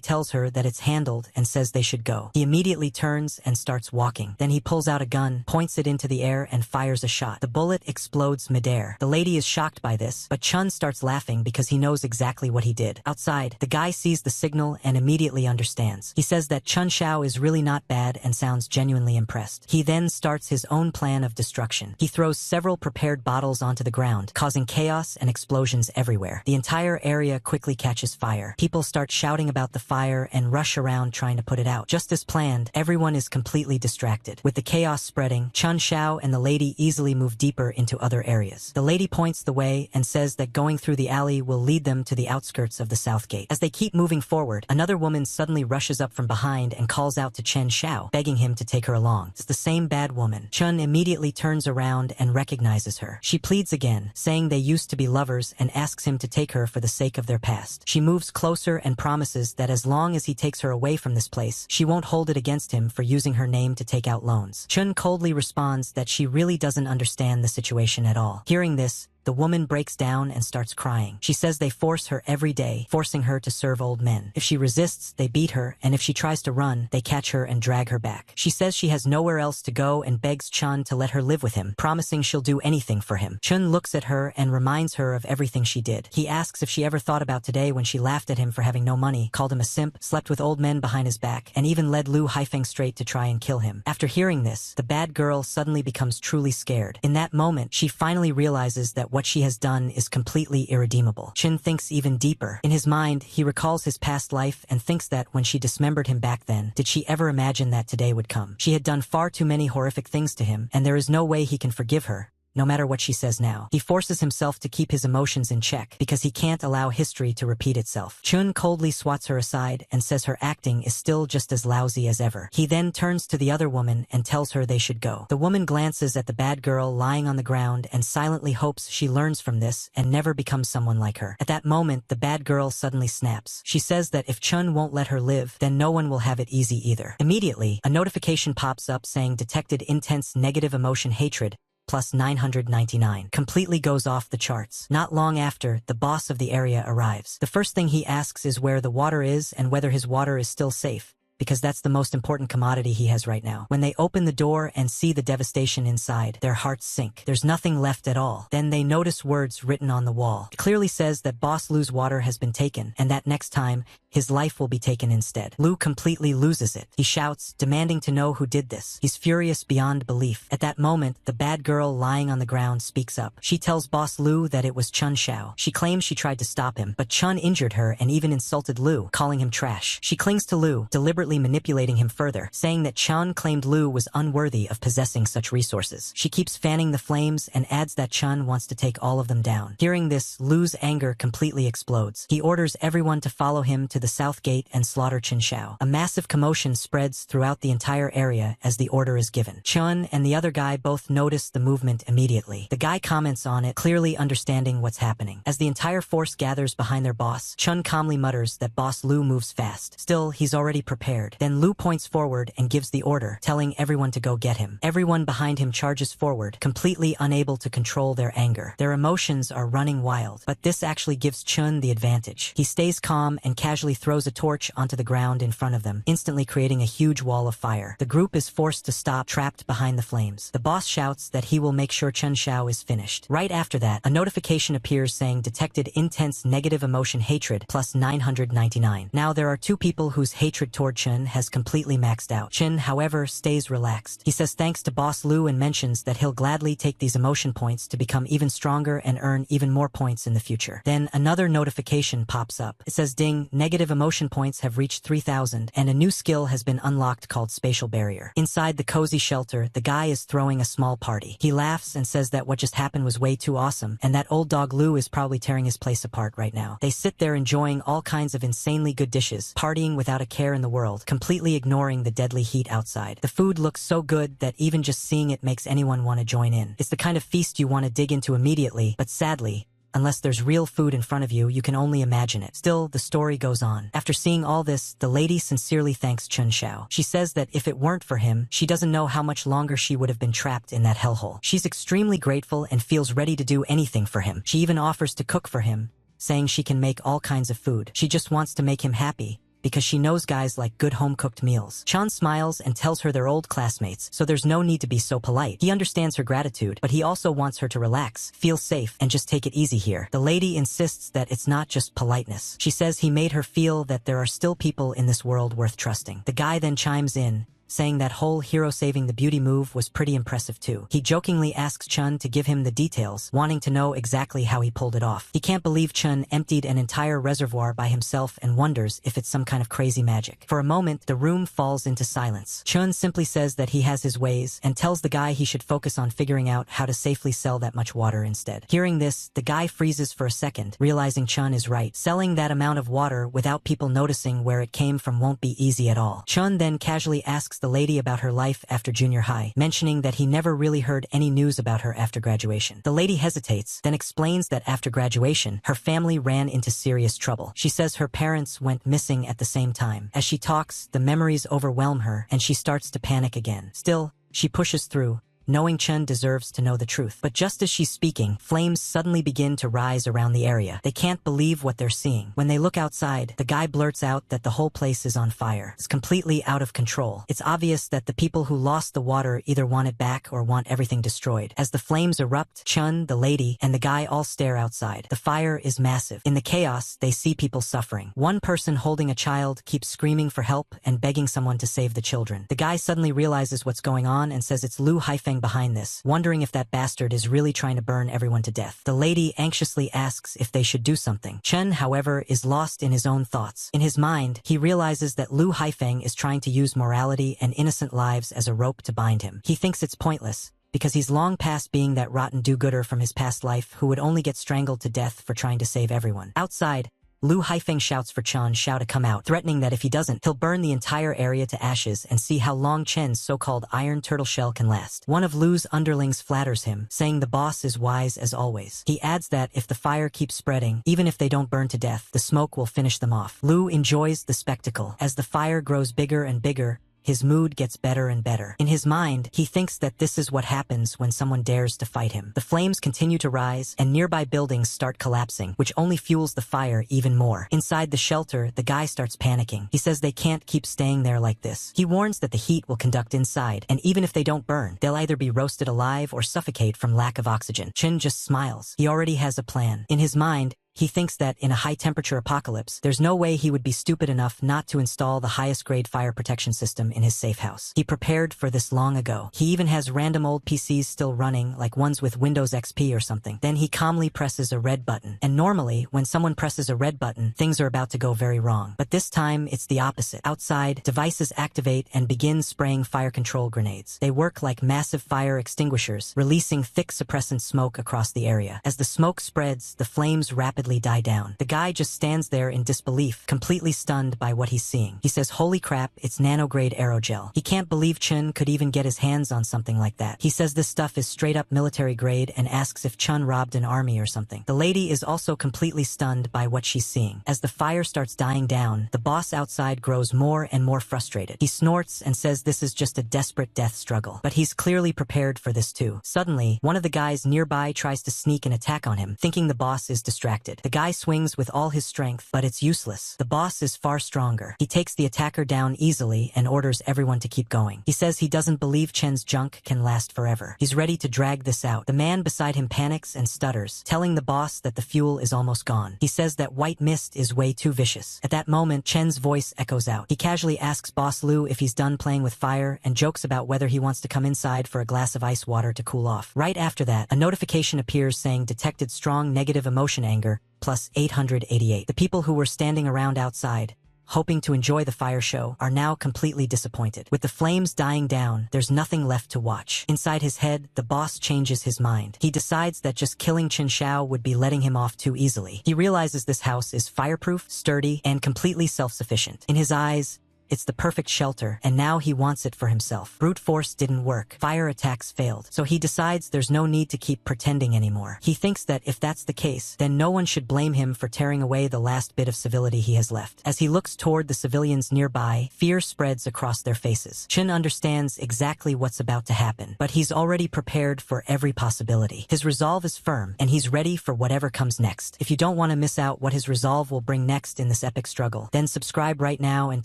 tells her that it's handled and says they should go. He immediately turns and starts walking. Then he pulls out a gun, points it into the air, and fires a shot. The bullet explodes midair. The lady is shocked by this, but Chun starts laughing because he knows exactly what he did. Outside, the guy sees the signal and immediately understands. He says that Chun Shao is really not bad and sounds genuinely impressed. He then starts his own plan of destruction. He throws several prepared bottles onto the ground, causing chaos and explosions everywhere. The entire area quickly catches fire. People start shouting about the fire and rush around trying to put it out. Just as planned, everyone is completely distracted. With the chaos spreading, Chun Shao and the lady easily move deeper into other areas. The lady points the way and says that going through the alley will lead them to the outskirts of the south gate. As they keep moving forward, another woman suddenly rushes up from behind and calls out to Chen Shao, begging him to take her along. It's the same bad woman. Chun immediately turns around and recognizes her. She pleads again, saying they used to be lovers, and asks him to take her for the sake of their past. She moves closer and promises that as long as he takes her away from this place, she won't hold it against him for using her name to take out loans. Chun coldly responds that she really doesn't understand the situation at all. Hearing this, the woman breaks down and starts crying. She says they force her every day, forcing her to serve old men. If she resists, they beat her, and if she tries to run, they catch her and drag her back. She says she has nowhere else to go and begs Chun to let her live with him, promising she'll do anything for him. Chun looks at her and reminds her of everything she did. He asks if she ever thought about today when she laughed at him for having no money, called him a simp, slept with old men behind his back, and even led Lu Haifeng straight to try and kill him. After hearing this, the bad girl suddenly becomes truly scared. In that moment, she finally realizes that what she has done is completely irredeemable. Chin thinks even deeper. In his mind, he recalls his past life and thinks that when she dismembered him back then, did she ever imagine that today would come? She had done far too many horrific things to him, and there is no way he can forgive her. no matter what she says now. He forces himself to keep his emotions in check because he can't allow history to repeat itself. Chun coldly swats her aside and says her acting is still just as lousy as ever. He then turns to the other woman and tells her they should go. The woman glances at the bad girl lying on the ground and silently hopes she learns from this and never becomes someone like her. At that moment, the bad girl suddenly snaps. She says that if Chun won't let her live, then no one will have it easy either. Immediately, a notification pops up saying detected intense negative emotion hatred, plus 999. Completely goes off the charts. Not long after, the boss of the area arrives. The first thing he asks is where the water is and whether his water is still safe, because that's the most important commodity he has right now. When they open the door and see the devastation inside, their hearts sink. There's nothing left at all. Then they notice words written on the wall. It clearly says that Boss Lu's water has been taken, and that next time, his life will be taken instead. Lu completely loses it. He shouts, demanding to know who did this. He's furious beyond belief. At that moment, the bad girl lying on the ground speaks up. She tells Boss Lu that it was Chun Xiao. She claims she tried to stop him, but Chun injured her and even insulted Lu, calling him trash. She clings to Lu, deliberately manipulating him further, saying that Chun claimed Lu was unworthy of possessing such resources. She keeps fanning the flames and adds that Chun wants to take all of them down. Hearing this, Lu's anger completely explodes. He orders everyone to follow him to the south gate and slaughter Chun Xiao. A massive commotion spreads throughout the entire area as the order is given. Chun and the other guy both notice the movement immediately. The guy comments on it, clearly understanding what's happening. As the entire force gathers behind their boss, Chun calmly mutters that Boss Lu moves fast. Still, he's already prepared. Then Lu points forward and gives the order, telling everyone to go get him. Everyone behind him charges forward, completely unable to control their anger. Their emotions are running wild, but this actually gives Chun the advantage. He stays calm and casually throws a torch onto the ground in front of them, instantly creating a huge wall of fire. The group is forced to stop, trapped behind the flames. The boss shouts that he will make sure Chun Xiao is finished. Right after that, a notification appears saying detected intense negative emotion hatred, plus 999. Now there are two people whose hatred toward Chun has completely maxed out. Chun, however, stays relaxed. He says thanks to Boss Lu and mentions that he'll gladly take these emotion points to become even stronger and earn even more points in the future. Then another notification pops up. It says ding, negative emotion points have reached 3,000 and a new skill has been unlocked called Spatial Barrier. Inside the cozy shelter, the guy is throwing a small party. He laughs and says that what just happened was way too awesome and that old dog Lu is probably tearing his place apart right now. They sit there enjoying all kinds of insanely good dishes, partying without a care in the world, completely ignoring the deadly heat outside. The food looks so good that even just seeing it makes anyone want to join in. It's the kind of feast you want to dig into immediately, but sadly, unless there's real food in front of you, you can only imagine it. Still, the story goes on. After seeing all this, the lady sincerely thanks Chun Xiao. She says that if it weren't for him, she doesn't know how much longer she would have been trapped in that hellhole. She's extremely grateful and feels ready to do anything for him. She even offers to cook for him, saying she can make all kinds of food. She just wants to make him happy, because she knows guys like good home-cooked meals. Chan smiles and tells her they're old classmates, so there's no need to be so polite. He understands her gratitude, but he also wants her to relax, feel safe, and just take it easy here. The lady insists that it's not just politeness. She says he made her feel that there are still people in this world worth trusting. The guy then chimes in, saying that whole hero saving the beauty move was pretty impressive too. He jokingly asks Chun to give him the details, wanting to know exactly how he pulled it off. He can't believe Chun emptied an entire reservoir by himself and wonders if it's some kind of crazy magic. For a moment, the room falls into silence. Chun simply says that he has his ways and tells the guy he should focus on figuring out how to safely sell that much water instead. Hearing this, the guy freezes for a second, realizing Chun is right. Selling that amount of water without people noticing where it came from won't be easy at all. Chun then casually asks the lady about her life after junior high, mentioning that he never really heard any news about her after graduation. The lady hesitates, then explains that after graduation, her family ran into serious trouble. She says her parents went missing at the same time. As she talks, the memories overwhelm her, and she starts to panic again. Still, she pushes through, knowing Chun deserves to know the truth. But just as she's speaking, flames suddenly begin to rise around the area. They can't believe what they're seeing. When they look outside, the guy blurts out that the whole place is on fire. It's completely out of control. It's obvious that the people who lost the water either want it back or want everything destroyed. As the flames erupt, Chun, the lady, and the guy all stare outside. The fire is massive. In the chaos, they see people suffering. One person holding a child keeps screaming for help and begging someone to save the children. The guy suddenly realizes what's going on and says it's Lu Haifeng behind this, wondering if that bastard is really trying to burn everyone to death. The lady anxiously asks if they should do something. Chen, however, is lost in his own thoughts. In his mind, he realizes that Lu Haifeng is trying to use morality and innocent lives as a rope to bind him. He thinks it's pointless, because he's long past being that rotten do-gooder from his past life who would only get strangled to death for trying to save everyone. Outside, Lu Haifeng shouts for Chen Xiao to come out, threatening that if he doesn't, he'll burn the entire area to ashes and see how long Chen's so-called iron turtle shell can last. One of Lu's underlings flatters him, saying the boss is wise as always. He adds that if the fire keeps spreading, even if they don't burn to death, the smoke will finish them off. Lu enjoys the spectacle. As the fire grows bigger and bigger, his mood gets better and better. In his mind, he thinks that this is what happens when someone dares to fight him. The flames continue to rise, and nearby buildings start collapsing, which only fuels the fire even more. Inside the shelter, the guy starts panicking. He says they can't keep staying there like this. He warns that the heat will conduct inside, and even if they don't burn, they'll either be roasted alive or suffocate from lack of oxygen. Chen just smiles. He already has a plan. In his mind, he thinks that in a high-temperature apocalypse, there's no way he would be stupid enough not to install the highest-grade fire protection system in his safe house. He prepared for this long ago. He even has random old PCs still running, like ones with Windows XP or something. Then he calmly presses a red button. And normally, when someone presses a red button, things are about to go very wrong. But this time, it's the opposite. Outside, devices activate and begin spraying fire control grenades. They work like massive fire extinguishers, releasing thick suppressant smoke across the area. As the smoke spreads, the flames rapidly die down. The guy just stands there in disbelief, completely stunned by what he's seeing. He says, "Holy crap, it's nano-grade aerogel." He can't believe Chen could even get his hands on something like that. He says this stuff is straight-up military grade and asks if Chen robbed an army or something. The lady is also completely stunned by what she's seeing. As the fire starts dying down, the boss outside grows more and more frustrated. He snorts and says this is just a desperate death struggle. But he's clearly prepared for this too. Suddenly, one of the guys nearby tries to sneak an attack on him, thinking the boss is distracted. The guy swings with all his strength, but it's useless. The boss is far stronger. He takes the attacker down easily and orders everyone to keep going. He says he doesn't believe Chen's junk can last forever. He's ready to drag this out. The man beside him panics and stutters, telling the boss that the fuel is almost gone. He says that white mist is way too vicious. At that moment, Chen's voice echoes out. He casually asks Boss Lu if he's done playing with fire and jokes about whether he wants to come inside for a glass of ice water to cool off. Right after that, a notification appears saying detected strong negative emotion anger, plus 888. The people who were standing around outside, hoping to enjoy the fire show, are now completely disappointed. With the flames dying down, there's nothing left to watch. Inside his head, the boss changes his mind. He decides that just killing Chen Xiao would be letting him off too easily. He realizes this house is fireproof, sturdy, and completely self-sufficient. In his eyes, it's the perfect shelter, and now he wants it for himself. Brute force didn't work. Fire attacks failed. So he decides there's no need to keep pretending anymore. He thinks that if that's the case, then no one should blame him for tearing away the last bit of civility he has left. As he looks toward the civilians nearby, fear spreads across their faces. Chen understands exactly what's about to happen, but he's already prepared for every possibility. His resolve is firm, and he's ready for whatever comes next. If you don't want to miss out what his resolve will bring next in this epic struggle, then subscribe right now and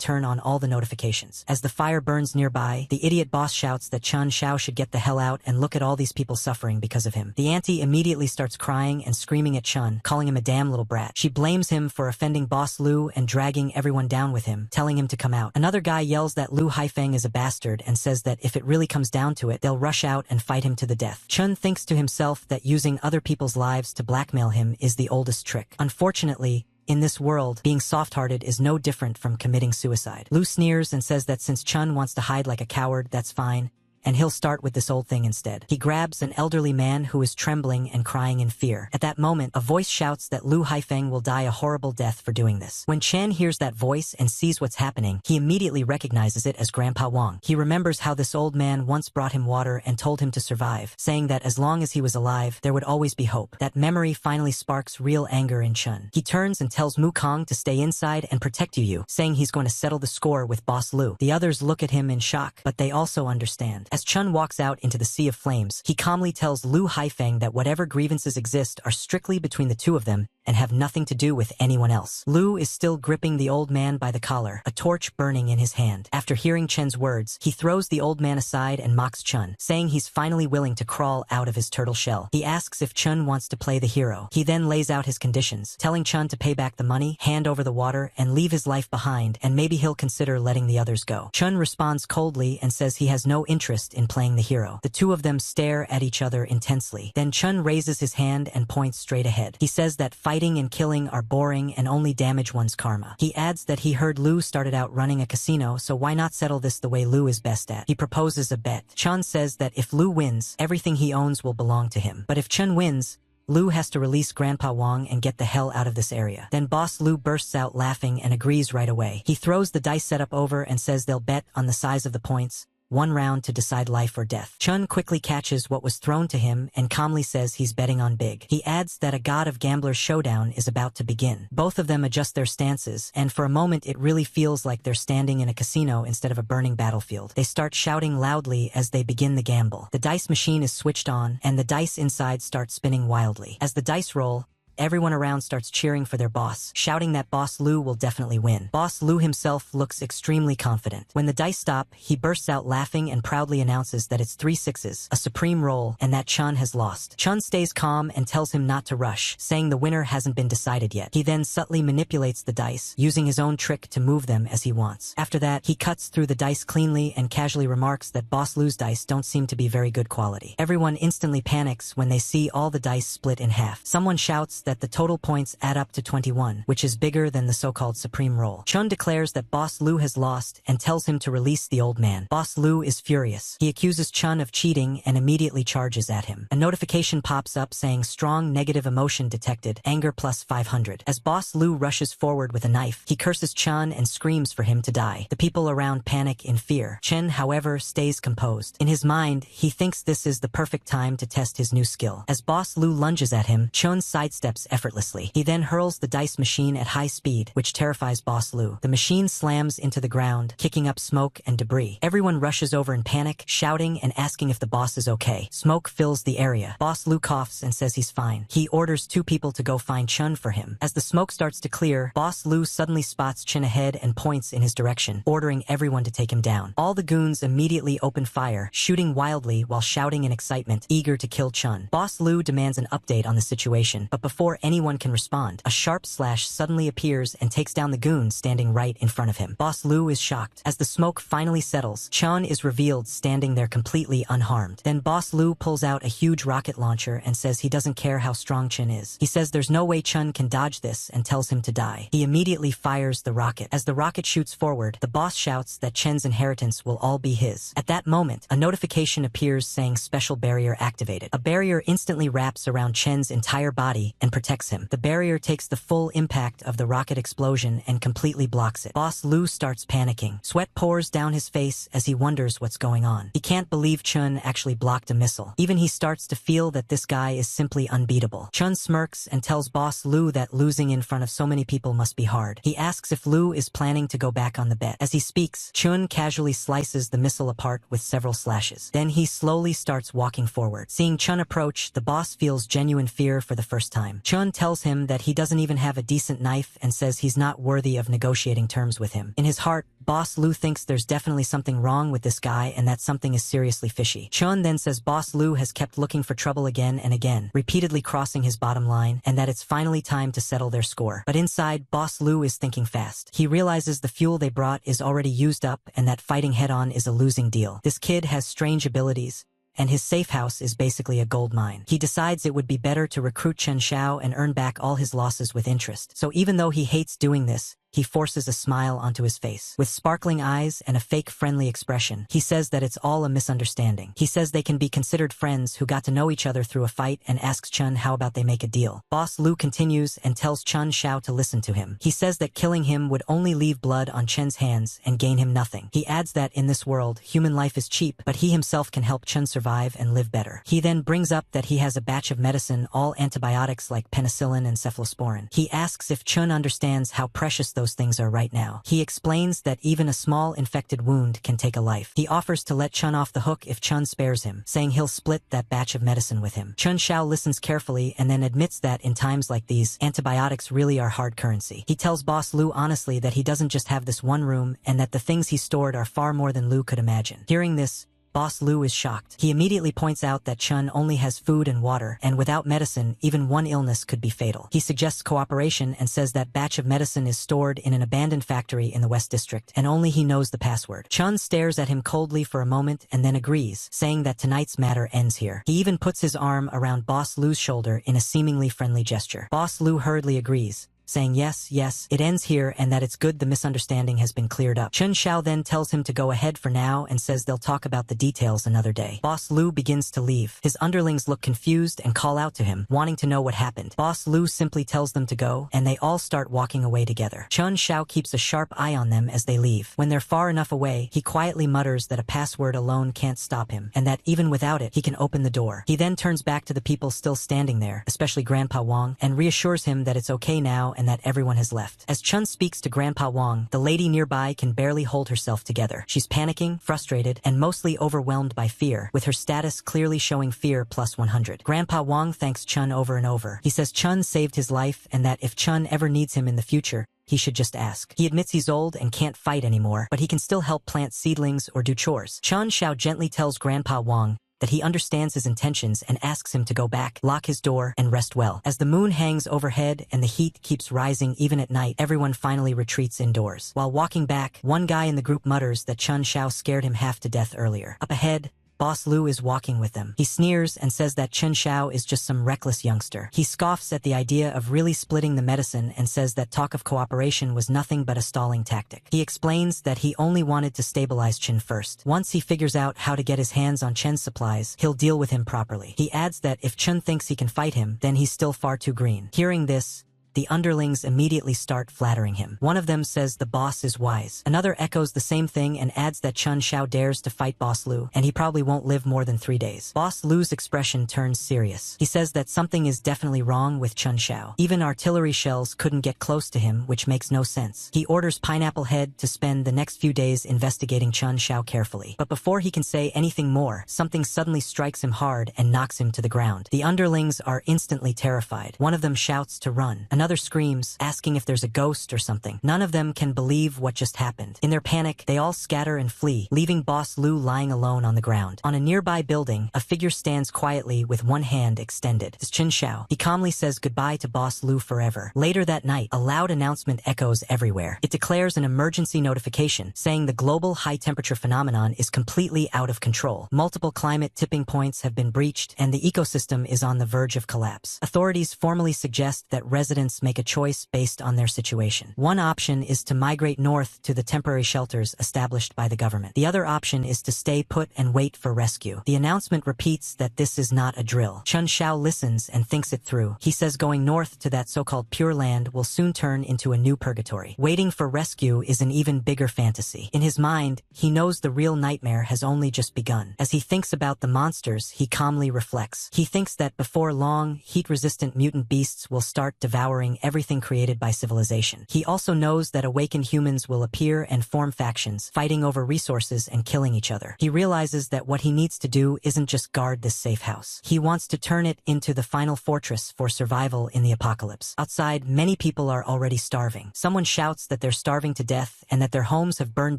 turn on all the notifications. As the fire burns nearby, the idiot boss shouts that Chen Xiao should get the hell out and look at all these people suffering because of him. The auntie immediately starts crying and screaming at Chen, calling him a damn little brat. She blames him for offending Boss Lu and dragging everyone down with him, telling him to come out. Another guy yells that Lu Haifeng is a bastard and says that if it really comes down to it, they'll rush out and fight him to the death. Chen thinks to himself that using other people's lives to blackmail him is the oldest trick. Unfortunately, in this world, being soft-hearted is no different from committing suicide. Lu sneers and says that since Chen wants to hide like a coward, that's fine, and he'll start with this old thing instead. He grabs an elderly man who is trembling and crying in fear. At that moment, a voice shouts that Lu Haifeng will die a horrible death for doing this. When Chen hears that voice and sees what's happening, he immediately recognizes it as Grandpa Wang. He remembers how this old man once brought him water and told him to survive, saying that as long as he was alive, there would always be hope. That memory finally sparks real anger in Chen. He turns and tells Mu Kong to stay inside and protect Yu, saying he's going to settle the score with Boss Lu. The others look at him in shock, but they also understand. As Chen walks out into the sea of flames, he calmly tells Lu Haifeng that whatever grievances exist are strictly between the two of them and have nothing to do with anyone else. Lu is still gripping the old man by the collar, a torch burning in his hand. After hearing Chen's words, he throws the old man aside and mocks Chen, saying he's finally willing to crawl out of his turtle shell. He asks if Chen wants to play the hero. He then lays out his conditions, telling Chen to pay back the money, hand over the water, and leave his life behind, and maybe he'll consider letting the others go. Chen responds coldly and says he has no interest interest in playing the hero. The two of them stare at each other intensely. Then Chun raises his hand and points straight ahead. He says that fighting and killing are boring and only damage one's karma. He adds that he heard Lu started out running a casino, so why not settle this the way Lu is best at? He proposes a bet. Chun says that if Lu wins, everything he owns will belong to him. But if Chun wins, Lu has to release Grandpa Wang and get the hell out of this area. Then Boss Lu bursts out laughing and agrees right away. He throws the dice setup over and says they'll bet on the size of the points, 1 round to decide life or death. Chun quickly catches what was thrown to him and calmly says he's betting on big. He adds that a God of Gamblers showdown is about to begin. Both of them adjust their stances, and for a moment it really feels like they're standing in a casino instead of a burning battlefield. They start shouting loudly as they begin the gamble. The dice machine is switched on, and the dice inside start spinning wildly. As the dice roll, everyone around starts cheering for their boss, shouting that Boss Lu will definitely win. Boss Lu himself looks extremely confident. When the dice stop, he bursts out laughing and proudly announces that it's 3 sixes, a supreme roll, and that Chun has lost. Chun stays calm and tells him not to rush, saying the winner hasn't been decided yet. He then subtly manipulates the dice, using his own trick to move them as he wants. After that, he cuts through the dice cleanly and casually remarks that Boss Lu's dice don't seem to be very good quality. Everyone instantly panics when they see all the dice split in half. Someone shouts that the total points add up to 21, which is bigger than the so-called supreme roll. Chun declares that Boss Lu has lost and tells him to release the old man. Boss Lu is furious. He accuses Chun of cheating and immediately charges at him. A notification pops up saying strong negative emotion detected, anger plus 500. As Boss Lu rushes forward with a knife, he curses Chun and screams for him to die. The people around panic in fear. Chen, however, stays composed. In his mind, he thinks this is the perfect time to test his new skill. As Boss Lu lunges at him, Chun sidesteps effortlessly. He then hurls the dice machine at high speed, which terrifies Boss Lu. The machine slams into the ground, kicking up smoke and debris. Everyone rushes over in panic, shouting and asking if the boss is okay. Smoke fills the area. Boss Lu coughs and says he's fine. He orders 2 people to go find Chun for him. As the smoke starts to clear, Boss Lu suddenly spots Chun ahead and points in his direction, ordering everyone to take him down. All the goons immediately open fire, shooting wildly while shouting in excitement, eager to kill Chun. Boss Lu demands an update on the situation, but before anyone can respond, a sharp slash suddenly appears and takes down the goon standing right in front of him. Boss Lu is shocked. As the smoke finally settles, Chun is revealed standing there completely unharmed. Then Boss Lu pulls out a huge rocket launcher and says he doesn't care how strong Chun is. He says there's no way Chun can dodge this and tells him to die. He immediately fires the rocket. As the rocket shoots forward, the boss shouts that Chen's inheritance will all be his. At that moment, a notification appears saying special barrier activated. A barrier instantly wraps around Chen's entire body and protects him. The barrier takes the full impact of the rocket explosion and completely blocks it. Boss Lu starts panicking. Sweat pours down his face as he wonders what's going on. He can't believe Chun actually blocked a missile. Even he starts to feel that this guy is simply unbeatable. Chun smirks and tells Boss Lu that losing in front of so many people must be hard. He asks if Lu is planning to go back on the bet. As he speaks, Chun casually slices the missile apart with several slashes. Then he slowly starts walking forward. Seeing Chun approach, the boss feels genuine fear for the first time. Chun tells him that he doesn't even have a decent knife and says he's not worthy of negotiating terms with him. In his heart, Boss Lu thinks there's definitely something wrong with this guy and that something is seriously fishy. Chun then says Boss Lu has kept looking for trouble again and again, repeatedly crossing his bottom line, and that it's finally time to settle their score. But inside, Boss Lu is thinking fast. He realizes the fuel they brought is already used up and that fighting head-on is a losing deal. This kid has strange abilities, and his safe house is basically a gold mine. He decides it would be better to recruit Chen Xiao and earn back all his losses with interest. So even though he hates doing this, he forces a smile onto his face. With sparkling eyes and a fake friendly expression, he says that it's all a misunderstanding. He says they can be considered friends who got to know each other through a fight and asks Chun how about they make a deal. Boss Lu continues and tells Chun Xiao to listen to him. He says that killing him would only leave blood on Chen's hands and gain him nothing. He adds that in this world, human life is cheap, but he himself can help Chun survive and live better. He then brings up that he has a batch of medicine, all antibiotics like penicillin and cephalosporin. He asks if Chun understands how precious those things are right now. He explains that even a small infected wound can take a life. He offers to let Chun off the hook if Chun spares him, saying he'll split that batch of medicine with him. Chun Xiao listens carefully and then admits that in times like these, antibiotics really are hard currency. He tells Boss Lu honestly that he doesn't just have this one room and that the things he stored are far more than Lu could imagine. Hearing this, Boss Lu is shocked. He immediately points out that Chun only has food and water, and without medicine, even one illness could be fatal. He suggests cooperation and says that batch of medicine is stored in an abandoned factory in the West District, and only he knows the password. Chun stares at him coldly for a moment and then agrees, saying that tonight's matter ends here. He even puts his arm around Boss Lu's shoulder in a seemingly friendly gesture. Boss Lu hurriedly agrees, saying yes, it ends here and that it's good the misunderstanding has been cleared up. Chun Shao then tells him to go ahead for now and says they'll talk about the details another day. Boss Lu begins to leave. His underlings look confused and call out to him, wanting to know what happened. Boss Lu simply tells them to go, and they all start walking away together. Chun Shao keeps a sharp eye on them as they leave. When they're far enough away, he quietly mutters that a password alone can't stop him, and that even without it, he can open the door. He then turns back to the people still standing there, especially Grandpa Wang, and reassures him that it's okay now and that everyone has left. As Chun speaks to Grandpa Wang, the lady nearby can barely hold herself together. She's panicking, frustrated, and mostly overwhelmed by fear, with her status clearly showing fear plus 100. Grandpa Wang thanks Chun over and over. He says Chun saved his life and that if Chun ever needs him in the future, he should just ask. He admits he's old and can't fight anymore, but he can still help plant seedlings or do chores. Chun Shao gently tells Grandpa Wang that he understands his intentions and asks him to go back, lock his door, and rest well. As the moon hangs overhead and the heat keeps rising even at night, everyone finally retreats indoors. While walking back, one guy in the group mutters that Chun Shao scared him half to death earlier. Up ahead, Boss Lu is walking with them. He sneers and says that Chun Shao is just some reckless youngster. He scoffs at the idea of really splitting the medicine and says that talk of cooperation was nothing but a stalling tactic. He explains that he only wanted to stabilize Chen first. Once he figures out how to get his hands on Chen's supplies, he'll deal with him properly. He adds that if Chen thinks he can fight him, then he's still far too green. Hearing this, the underlings immediately start flattering him. One of them says the boss is wise. Another echoes the same thing and adds that Chun Shao dares to fight Boss Lu, and he probably won't live more than 3 days. Boss Lu's expression turns serious. He says that something is definitely wrong with Chun Shao. Even artillery shells couldn't get close to him, which makes no sense. He orders Pineapple Head to spend the next few days investigating Chun Shao carefully. But before he can say anything more, something suddenly strikes him hard and knocks him to the ground. The underlings are instantly terrified. One of them shouts to run. Another screams, asking if there's a ghost or something. None of them can believe what just happened. In their panic, they all scatter and flee, leaving Boss Lu lying alone on the ground. On a nearby building, a figure stands quietly with one hand extended. It's Chun Shao. He calmly says goodbye to Boss Lu forever. Later that night, a loud announcement echoes everywhere. It declares an emergency notification, saying the global high-temperature phenomenon is completely out of control. Multiple climate tipping points have been breached, and the ecosystem is on the verge of collapse. Authorities formally suggest that residents make a choice based on their situation. One option is to migrate north to the temporary shelters established by the government. The other option is to stay put and wait for rescue. The announcement repeats that this is not a drill. Chun Shao listens and thinks it through. He says going north to that so-called Pure Land will soon turn into a new purgatory. Waiting for rescue is an even bigger fantasy. In his mind, he knows the real nightmare has only just begun. As he thinks about the monsters, he calmly reflects. He thinks that before long, heat-resistant mutant beasts will start devouring everything created by civilization. He also knows that awakened humans will appear and form factions, fighting over resources and killing each other. He realizes that what he needs to do isn't just guard this safe house. He wants to turn it into the final fortress for survival in the apocalypse. Outside, many people are already starving. Someone shouts that they're starving to death and that their homes have burned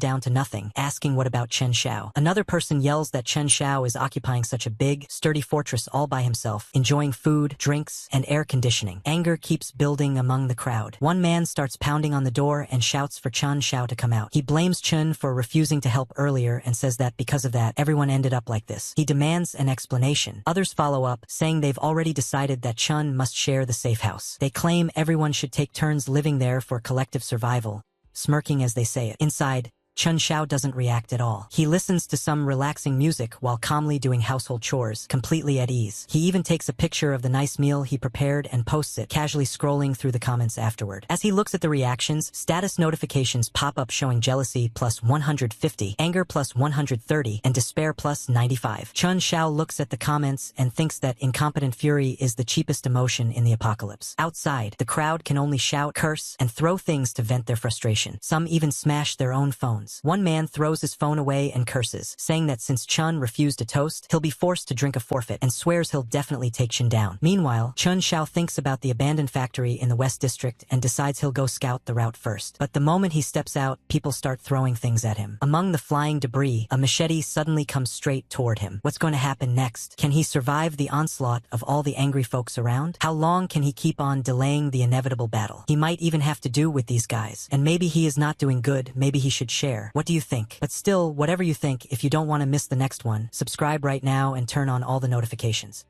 down to nothing, asking what about Chun Shao. Another person yells that Chun Shao is occupying such a big, sturdy fortress all by himself, enjoying food, drinks, and air conditioning. Anger keeps building among the crowd. One man starts pounding on the door and shouts for Chun Shao to come out. He blames Chun for refusing to help earlier and says that because of that, everyone ended up like this. He demands an explanation. Others follow up, saying they've already decided that Chun must share the safe house. They claim everyone should take turns living there for collective survival, smirking as they say it. Inside, Chun Shao doesn't react at all. He listens to some relaxing music while calmly doing household chores, completely at ease. He even takes a picture of the nice meal he prepared and posts it, casually scrolling through the comments afterward. As he looks at the reactions, status notifications pop up showing jealousy plus 150, anger plus 130, and despair plus 95. Chun Shao looks at the comments and thinks that incompetent fury is the cheapest emotion in the apocalypse. Outside, the crowd can only shout, curse, and throw things to vent their frustration. Some even smash their own phones. phones. One man throws his phone away and curses, saying that since Chun refused a toast, he'll be forced to drink a forfeit, and swears he'll definitely take Chun down. Meanwhile, Chun Xiao thinks about the abandoned factory in the West District and decides he'll go scout the route first. But the moment he steps out, people start throwing things at him. Among the flying debris, a machete suddenly comes straight toward him. What's going to happen next? Can he survive the onslaught of all the angry folks around? How long can he keep on delaying the inevitable battle? He might even have to do with these guys. And maybe he is not doing good, maybe he should share. What do you think? But still, whatever you think, if you don't want to miss the next one, subscribe right now and turn on all the notifications.